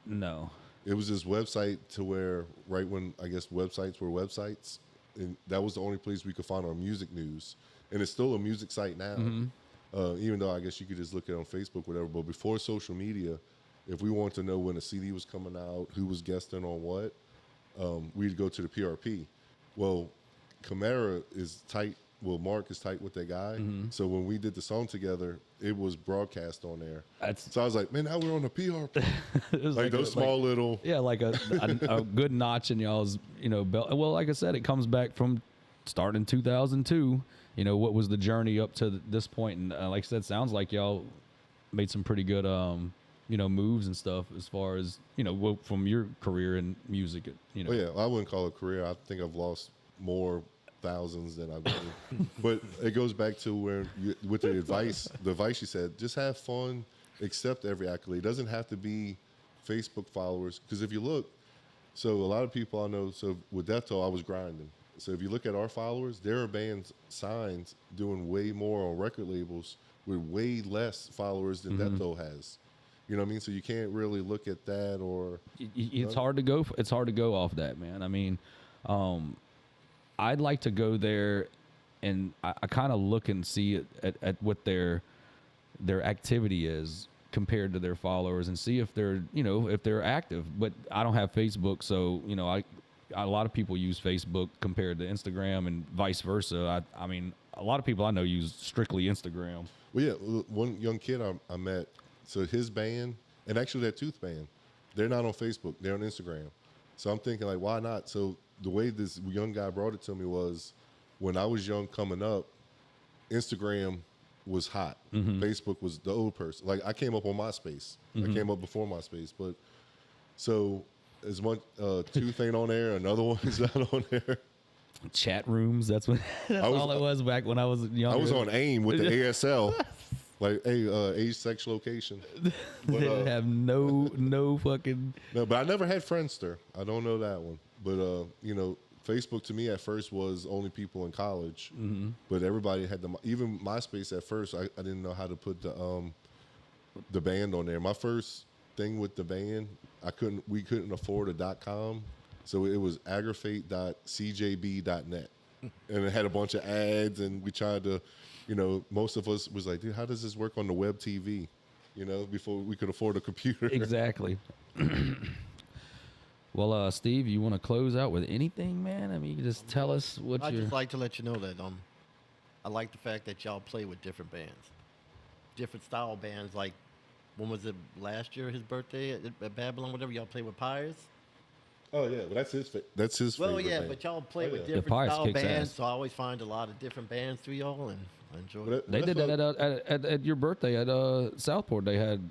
No. It was this website to where right when I guess websites were websites, and that was the only place we could find our music news. And it's still a music site now, even though I guess you could just look at it on Facebook, whatever. But before social media, if we wanted to know when a CD was coming out, who was guesting on what, we'd go to the PRP. Well, Camara is tight. Well, Mark is tight with that guy. So when we did the song together, it was broadcast on there. So I was like, man, now we're on the PRP. like those small little. Yeah, like a good notch in y'all's belt. Well, like I said, it comes back from starting in 2002. What was the journey up to this point? And like I said, sounds like y'all made some pretty good moves and stuff as far as from your career in music. Oh yeah, I wouldn't call it a career. I think I've lost more thousands than I've gained. But it goes back to where with the advice you said, just have fun, accept every accolade. It doesn't have to be Facebook followers, because if you look, so a lot of people I know, so with Death Toll, I was grinding. So if you look at our followers, there are bands signed doing way more on record labels with way less followers than Death Toll has. You know what I mean? So you can't really look at that, or it's hard to go. It's hard to go off that, man. I mean, I'd like to go there, and I kind of look and see at what their activity is compared to their followers, and see if they're if they're active. But I don't have Facebook, so a lot of people use Facebook compared to Instagram, and vice versa. I mean, a lot of people I know use strictly Instagram. Well, yeah, one young kid I met. So his band, and actually that Tooth band, they're not on Facebook. They're on Instagram. So I'm thinking, like, why not? So the way this young guy brought it to me was, when I was young coming up, Instagram was hot. Facebook was the old person. Like, I came up on MySpace. I came up before MySpace. But so as one Tooth ain't on there, another one is not on there. Chat rooms. That's all it was back when I was young. I was on AIM with the ASL. Like, hey, age, sex, location. But, they didn't have no fucking. No, but I never had Friendster. I don't know that one. But Facebook to me at first was only people in college. But everybody had even MySpace at first. I didn't know how to put the band on there. My first thing with the band, we couldn't afford a .com, so it was aggravate.cjb.net, and it had a bunch of ads, and we tried to. Most of us was like, dude, how does this work on the web TV? Before we could afford a computer. Exactly. Well, Steve, you want to close out with anything, man? I mean, you can just tell us what I'd just like to let you know that I like the fact that y'all play with different bands, different style bands. Like, when was it last year, his birthday at Babylon, whatever, y'all play with Pyres? Oh yeah, but that's his. Well, favorite yeah, band. but y'all play with The different Pyres style kicks bands, ass. so I always find a lot of different bands through y'all, and I enjoy it. They did that at your birthday at Southport. They had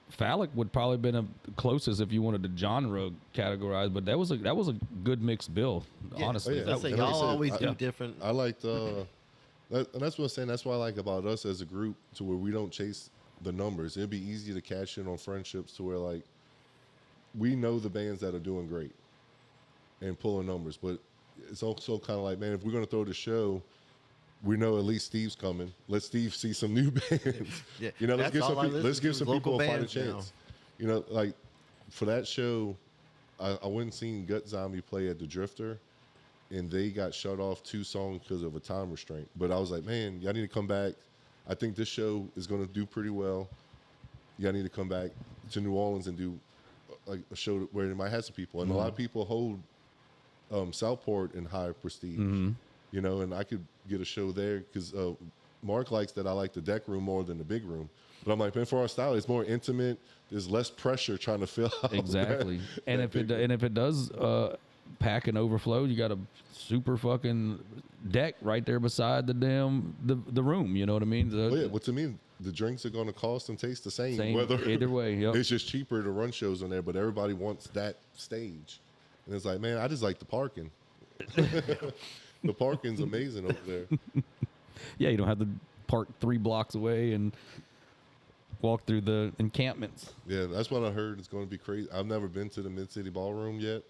Phallic would probably been the closest if you wanted to genre categorize, but that was a good mixed bill, honestly. yeah. That's And y'all like I said, always do different. I liked, and that's what I'm saying. That's what I like about us as a group, to where we don't chase the numbers. It'd be easy to cash in on friendships, to where like we know the bands that are doing great and pulling numbers, but it's also kind of like, man, if we're gonna throw the show, we know at least Steve's coming. Let Steve see some new bands. Yeah, Let's give some people a fighting bands now. chance. Like for that show, I went and seen Gut Zombie play at the Drifter, and they got shut off 2 songs because of a time restraint. But I was like, man, y'all need to come back. I think this show is going to do pretty well. Y'all need to come back to New Orleans and do like a show where they might have some people. And a lot of people hold Southport in high prestige, and I could get a show there because Mark likes that I like the deck room more than the big room. But I'm like, man, for our style, it's more intimate. There's less pressure trying to fill out. Exactly. And if it does pack and overflow, you got a super fucking deck right there beside the damn the room. You know what I mean? Well, yeah, well, to me, the drinks are going to cost and taste the same. Same Whether either way. Yep. it's just cheaper to run shows on there, but everybody wants that stage. And it's like, man, I just like the parking. The parking's amazing over there. Yeah, you don't have to park 3 blocks away and walk through the encampments. Yeah, that's what I heard. It's going to be crazy. I've never been to the Mid-City Ballroom yet,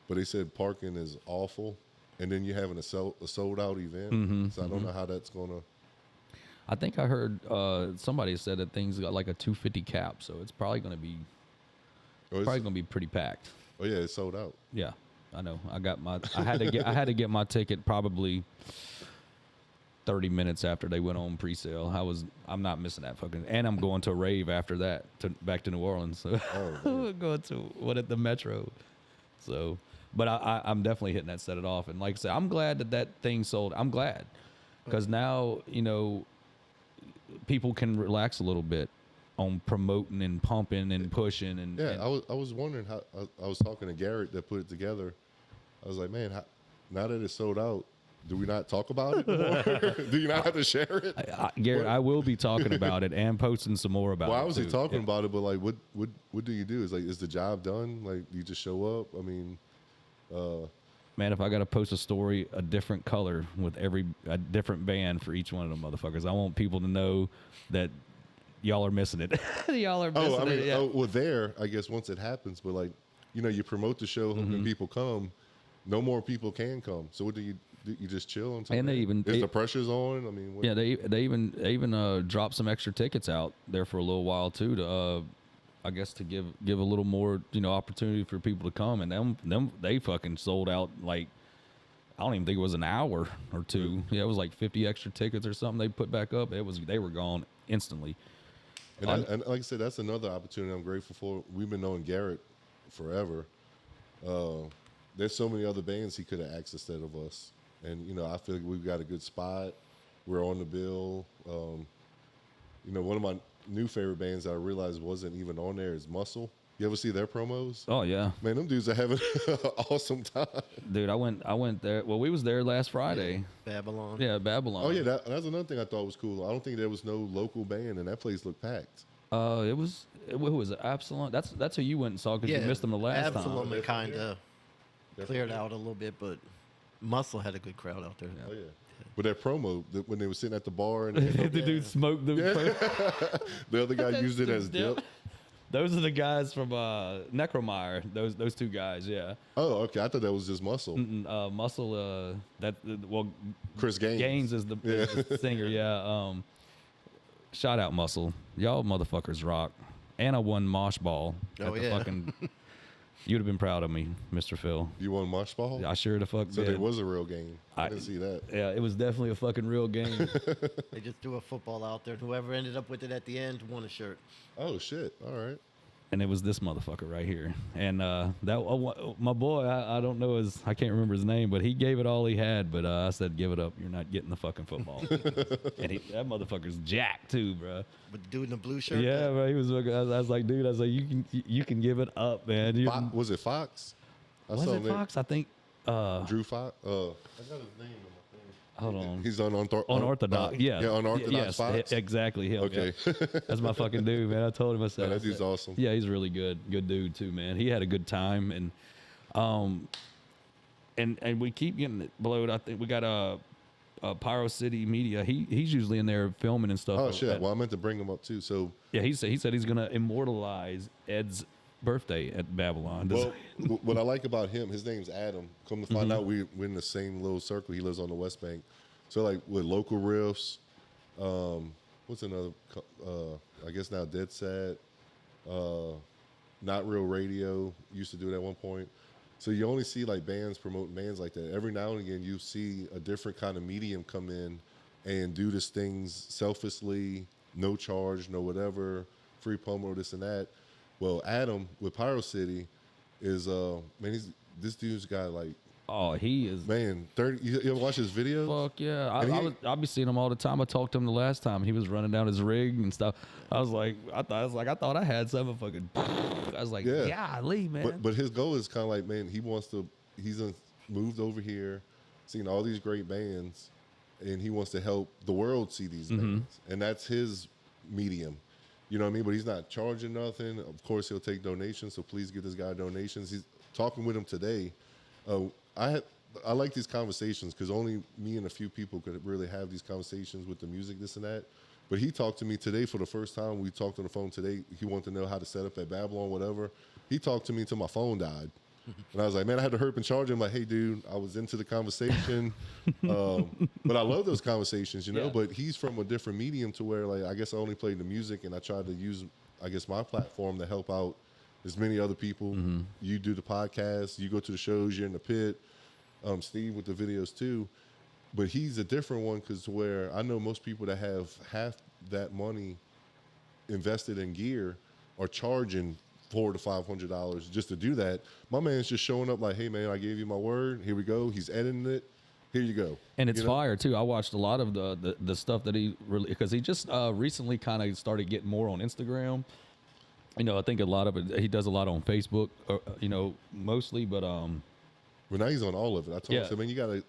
but they said parking is awful. And then you're having a sold out event. So I don't know how that's going to. I think I heard somebody said that things got like a 250 cap, so it's probably going to be pretty packed. Oh yeah, it's sold out. Yeah, I know. I had to get my ticket probably 30 minutes after they went on pre-sale. I'm not missing that fucking, and I'm going to a rave after that back to New Orleans. So going to what at the Metro. So, but I'm definitely hitting that, set it off. And like I said, I'm glad that thing sold. I'm glad because now, you know, people can relax a little bit on promoting and pumping and pushing. And I was wondering how, I was talking to Garrett that put it together. I was like, man, now that it's sold out, do we not talk about it more? Do you not have to share it? Garrett, I will be talking about it and posting some more about it. Well, I was too. talking about it, but like, what do you do? Is the job done? Like, you just show up? I mean, man, if I got to post a story a different color with a different band for each one of them motherfuckers, I want people to know that y'all are missing it. Y'all are missing it. Yeah. Well, there, I guess once it happens, but like, you know, you promote the show and people come, no more people can come. So what do? You just chill until and the pressure's on. I mean, yeah, they even dropped some extra tickets out there for a little while too to I guess to give a little more, you know, opportunity for people to come, and them they fucking sold out like I don't even think it was an hour or two. Yeah, it was like 50 extra tickets or something they put back up. They were gone instantly. And like I said, that's another opportunity I'm grateful for. We've been knowing Garrett forever. There's so many other bands he could have asked instead of us. And, you know, I feel like we've got a good spot. We're on the bill. You know, one of my new favorite bands that I realized wasn't even on there is Muscle. You ever see their promos? Oh, yeah. Man, them dudes are having an awesome time. Dude, I went there. Well, we was there last Friday. Babylon. Yeah, Babylon. Oh, yeah, that's another thing I thought was cool. I don't think there was no local band, and that place looked packed. Who was it? Absalom? That's who you went and saw because you missed them the last Absalom time. kind of cleared out a little bit, but Muscle had a good crowd out there. Oh, yeah. But that promo, when they were sitting at the bar and the dude smoked them. the other guy used it as dip. Those are the guys from Necromire. Those two guys, yeah. Oh, okay. I thought that was just Muscle. Muscle. Chris Gaines. Gaines is the singer. Yeah. Shout out Muscle. Y'all motherfuckers rock. And I won Mosh Ball. Fucking. You'd have been proud of me, Mr. Phil. You won Mosh Ball? I sure the fuck so did. There was a real game. I didn't see that. Yeah, it was definitely a fucking real game. They just threw a football out there, and whoever ended up with it at the end won a shirt. Oh, shit. All right. And it was this motherfucker right here. And my boy, I don't know I can't remember his name, but he gave it all he had. But I said, give it up. You're not getting the fucking football. And that motherfucker's jacked too, bro. With the dude in the blue shirt? Yeah, bro. He was. I was like, dude. I was like, you can give it up, man. Was it Fox? Was it Fox? I think. Drew Fox. I got his name in my thing. Hold on. He's on Unorthodox. Yeah. Yeah, Unorthodox yes, Fox. Exactly him. Okay. Yeah. That's my fucking dude, man. I told him I said that dude's awesome. Yeah, he's really good. Good dude too, man. He had a good time, and we keep getting it blowed. I think we got Pyro City Media. He's usually in there filming and stuff. Oh shit! Well, I meant to bring him up too. So yeah, he said he's gonna immortalize Ed's birthday at Babylon. Well, what I like about him, his name's Adam. Come to find out, we're in the same little circle. He lives on the West Bank. So like with local riffs, what's another? I guess now Dead Sad, Not Real Radio used to do it at one point. So you only see like bands promoting bands like that. Every now and again, you see a different kind of medium come in and do this things selflessly, no charge, no whatever, free promo, this and that. Well, Adam with Pyro City is man, this dude's got like Oh, he is. Man, 30. You ever watch his videos? Fuck yeah! And I'll be seeing him all the time. I talked to him the last time he was running down his rig and stuff. I thought I had something fucking. I was like, Yeah. golly, man. But his goal is kind of like, man, he's moved over here, seen all these great bands, and he wants to help the world see these bands, and that's his medium. You know what I mean? But he's not charging nothing. Of course, he'll take donations, so please give this guy donations. He's talking with him today. I like these conversations because only me and a few people could really have these conversations with the music, this and that. But he talked to me today for the first time. We talked on the phone today. He wanted to know how to set up at Babylon, whatever. He talked to me until my phone died. And I was like, man, I had to hurry up and charge him. Like, hey, dude, I was into the conversation. But I love those conversations, you know. Yeah. But he's from a different medium to where, like, I guess I only played the music and I tried to use, I guess, my platform to help out as many other people. You do the podcast, you go to the shows, you're in the pit. Steve with the videos too. But he's a different one because where I know most people that have half that money invested in gear are charging $400 to $500 just to do that. My man's just showing up like, hey man, I gave you my word. Here we go. He's editing it. Here you go. And it's You know? fire too. I watched a lot of the stuff that he really, because he just recently kind of started getting more on Instagram. You know, I think a lot of it, he does a lot on Facebook, you know, mostly, but But now he's on all of it. I told him, Yeah. I said, man, you got to,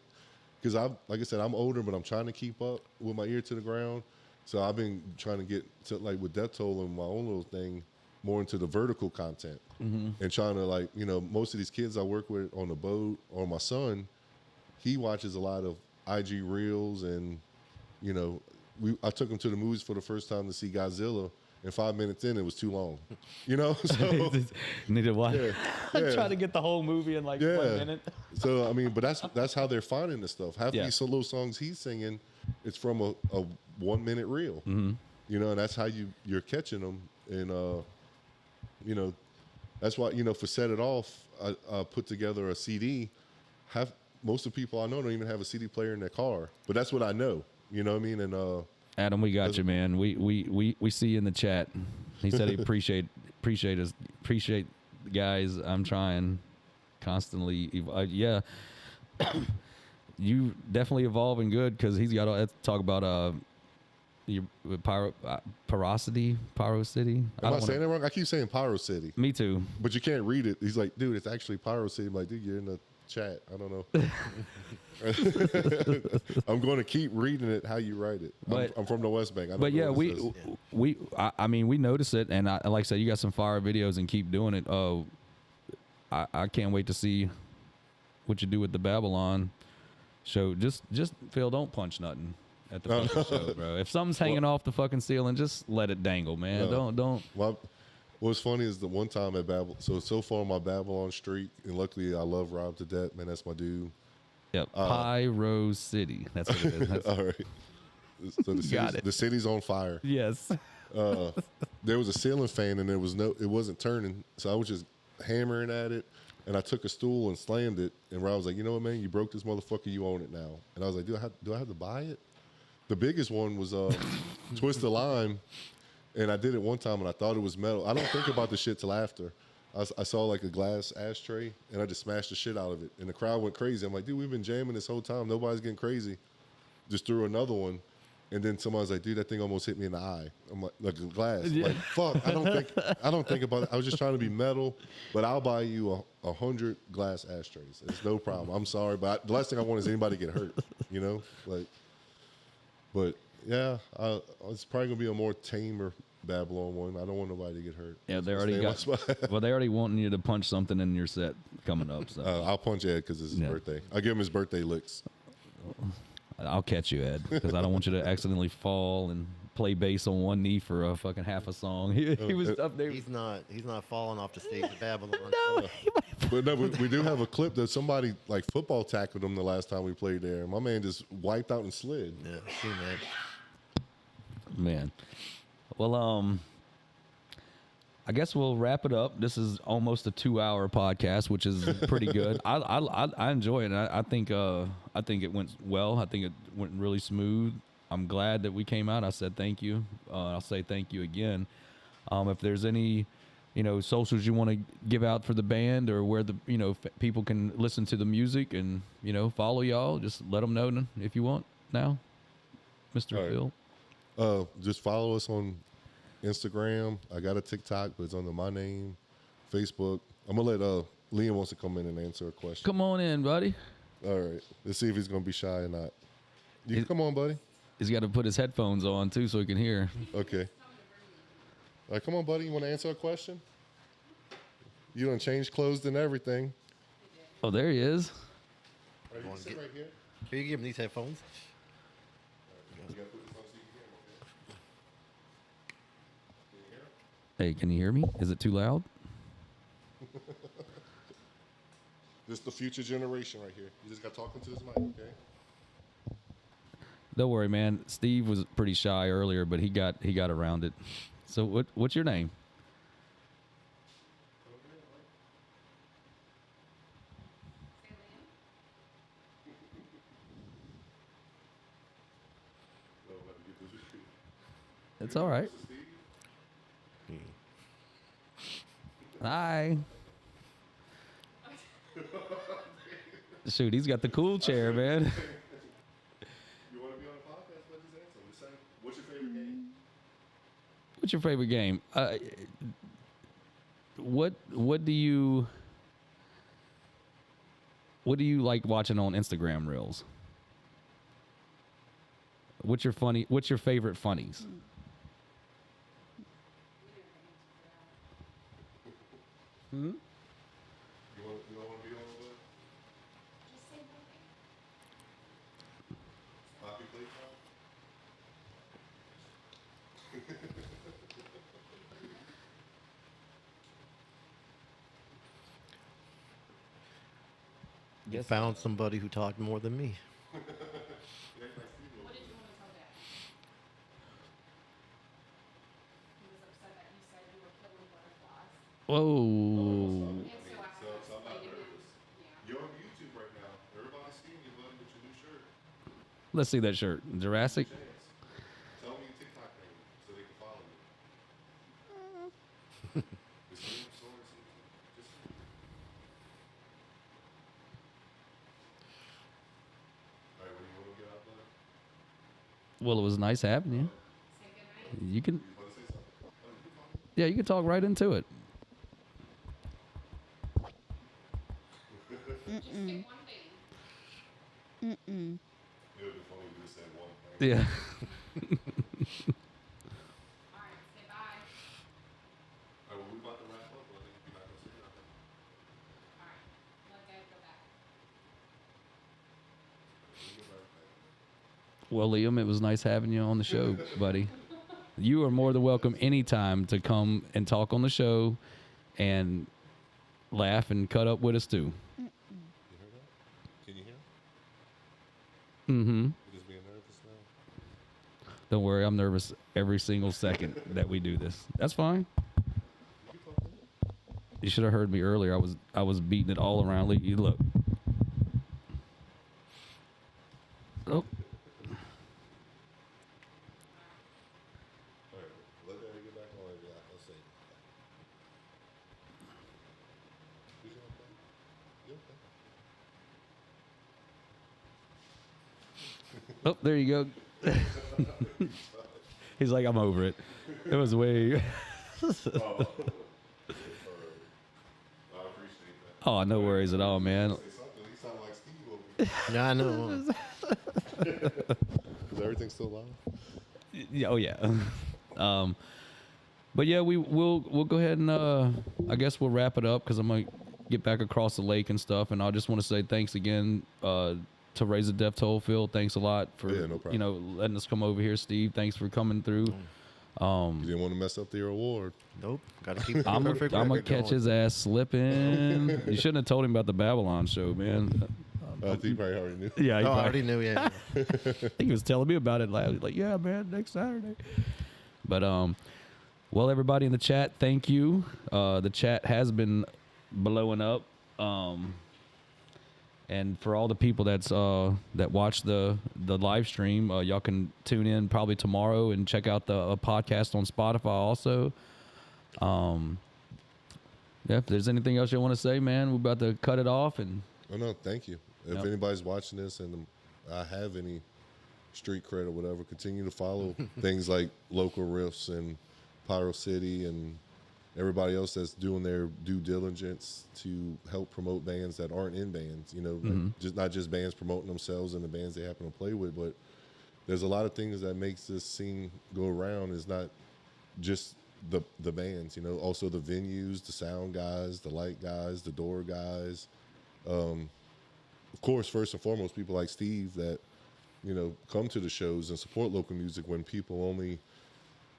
because like I said, I'm older, but I'm trying to keep up with my ear to the ground. So I've been trying to get to, like with Death Toll and my own little thing, more into the vertical content and trying to, like, you know, most of these kids I work with on the boat, or my son, he watches a lot of IG reels, and, you know, I took him to the movies for the first time to see Godzilla, and 5 minutes in, it was too long, you know? So, need to watch. yeah, I'm yeah. trying to get the whole movie in like 1 minute. So I mean, but that's how they're finding this stuff. Half Yeah. of these solo songs he's singing, it's from a 1 minute reel. You know, and that's how you're catching them. And you know, that's why, you know, for Set It Off, I put together a CD. Most of the people I know don't even have a CD player in their car, but that's what I know. You know what I mean? And Adam, we got you, man. We see you in the chat. He said he appreciate the guys. I'm trying constantly. Yeah, you definitely evolving good, because he's got to talk about your porosity. am I saying it wrong? I keep saying Pyro City, Me too. but you can't read it. He's like, dude, it's actually Pyro City. I'm like, dude, you're in the chat. I don't know. I'm going to keep reading it how you write it. But- I'm from the West Bank. I don't But know yeah, what it says. I mean, we notice it, and like I said, you got some fire videos, and keep doing it. I can't wait to see what you do with the Babylon show. Just Phil, don't punch nothing at the fucking show, bro. If something's hanging off the fucking ceiling, just let it dangle, man. Don't. Well, what's funny is the one time at Babylon. So far on my Babylon streak, and luckily I love Rob to death, man. That's my dude. Yep. Pyro City. That's what it is. All right. So the city's on fire. Yes. There was a ceiling fan and it wasn't turning. So I was just hammering at it, and I took a stool and slammed it. And Rob was like, you know what, man? You broke this motherfucker. You own it now. And I was like, do I have to buy it? The biggest one was Twist the Lime. And I did it one time and I thought it was metal. I don't think about the shit till after. I saw like a glass ashtray and I just smashed the shit out of it. And the crowd went crazy. I'm like, dude, we've been jamming this whole time. Nobody's getting crazy. Just threw another one. And then somebody was like, dude, that thing almost hit me in the eye. I'm like a glass. I'm like, fuck, I don't think about it. I was just trying to be metal, but I'll buy you 100 glass ashtrays. It's no problem. I'm sorry, but the last thing I want is anybody to get hurt, you know? Like, but yeah, it's probably gonna be a more tamer Babylon one. I don't want nobody to get hurt. Yeah, they already well, they already wanting you to punch something in your set coming up. So I'll punch Ed because it's his birthday. I'll give him his birthday licks. I'll catch you, Ed, because I don't want you to accidentally fall and play bass on one knee for a fucking half a song. He was up there. He's not falling off the stage of Babylon. But no, we do have a clip that somebody like football tackled him the last time we played there. My man just wiped out and slid. Yeah, see that. Man. Well, I guess we'll wrap it up. This is almost a 2-hour podcast, which is pretty good. I enjoy it. And I think it went well. I think it went really smooth. I'm glad that we came out. I said thank you. I'll say thank you again. If there's any socials you want to give out for the band, or where the people can listen to the music and follow y'all. Just let them know if you want now, Mr. All right. Phil. Just follow us on Instagram. I got a TikTok, but it's under my name. Facebook. I'm gonna let Liam wants to come in and answer a question. Come on in, buddy. All right. Let's see if he's gonna be shy or not. You come on, buddy. He's got to put his headphones on too so he can hear. Okay. All right, come on, buddy. You want to answer a question? You done changed clothes and everything. Oh, there he is. All right, you can sit right here. Can you give him these headphones? You gotta put this on so you can hear him, okay? Can you hear him? Hey, can you hear me? Is it too loud? This is the future generation right here. You just got talking to this mic, okay? Don't worry, man. Steve was pretty shy earlier, but he got around it. So what's your name? It's all right. Hi. Shoot, he's got the cool chair, man. You want to be on a podcast? Let us answer. Just say, what's your favorite game? What's your favorite game? What do you like watching on Instagram Reels? What's your favorite funnies? Hmm? You want to be on the Poppy Playtime? You found somebody who talked more than me. What did you want to tell Dad? He was upset that you said you were killing butterflies. Whoa. And so after So I'm not explaining him, nervous. yeah. You're on YouTube right now. Everybody's seeing you, buddy, with your new shirt. Let's see that shirt. Jurassic. Chance. Tell me your TikTok name so they can follow you. It's Liam Sorensen. Just all right, what do you want to get out there? Well, it was nice having you. Say goodnight. You can, You want to say something? Oh, you can talk. yeah, you can talk right into it. Just say one thing. It would be funny if you just said one thing. Yeah. All right, say bye. All right, well, we about to wrap up, buddy. You're not going to say nothing. All right, let Dad go back. We'll get right back. Well, Liam, it was nice having you on the show, buddy. You are more than welcome anytime to come and talk on the show and laugh and cut up with us too. You heard that? Can you hear? Mm-hmm. You're just being nervous now. Don't worry, I'm nervous every single second that we do this. That's fine. You can talk. You should have heard me earlier. I was beating it all around. Look. Oh, All right, let Daddy get back on. I'll say. You okay? You okay? oh, there you go. He's like, I'm over it. It was way. I appreciate that. Oh, no worries at all, man. Say something. He sound like Steve over here. Yeah, I know. Is everything still live? Yeah, oh yeah. But yeah, we'll go ahead and I guess we'll wrap it up because I'm gonna get back across the lake and stuff. And I just want to say thanks again to Raise the Deaf Toll, Phil. Thanks a lot for Yeah, no problem. letting us come over here, Steve. Thanks for coming through. You didn't want to mess up your award. Nope. Got to keep the I'm perfect gonna record catch going. his ass slipping. You shouldn't have told him about the Babylon show, man. I think he probably already knew. Yeah, he Oh, I probably- already knew. Yeah. I think he was telling me about it loud. He's like, yeah, man, next Saturday. But well, everybody in the chat, thank you. The chat has been blowing up. And for all the people that watch the live stream, y'all can tune in probably tomorrow and check out the podcast on Spotify also. Yeah, if there's anything else you want to say, man, we're about to cut it off. And Oh no, thank you. If Yep. anybody's watching this and I have any street cred or whatever, continue to follow things like local riffs and Pyro City and everybody else that's doing their due diligence to help promote bands that aren't in bands. You know, like just not just bands promoting themselves and the bands they happen to play with, but there's a lot of things that makes this scene go around. Is not just the bands, you know, also the venues, the sound guys, the light guys, the door guys. Of course, first and foremost, people like Steve that, you know, come to the shows and support local music when people only,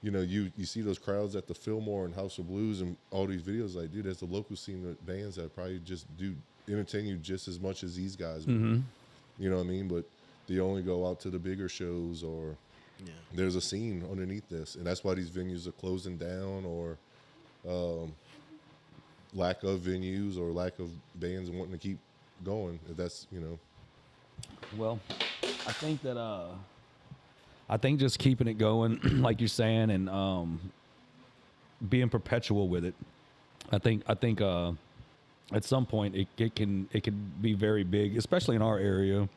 you know, you see those crowds at the Fillmore and House of Blues and all these videos. Like, dude, there's the local scene of bands that probably just do entertain you just as much as these guys would. You know what I mean? But they only go out to the bigger shows, or there's a scene underneath this. And that's why these venues are closing down, or lack of venues, or lack of bands wanting to keep going. If that's, you know. well, I think that I think just keeping it going, like you're saying, and being perpetual with it. I think at some point it can be very big, especially in our area,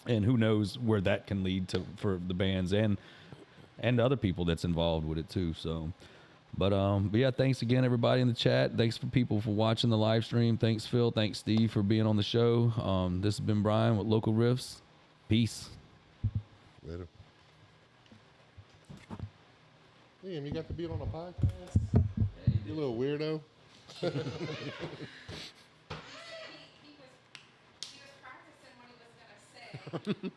and who knows where that can lead to for the bands and other people that's involved with it too. So, but yeah, thanks again everybody in the chat. Thanks for people for watching the live stream. Thanks Phil. Thanks Steve for being on the show. This has been Brian with Local Riffs. Peace. Later. Damn, you got to be on a podcast? You little weirdo. He was practicing what he was gonna say.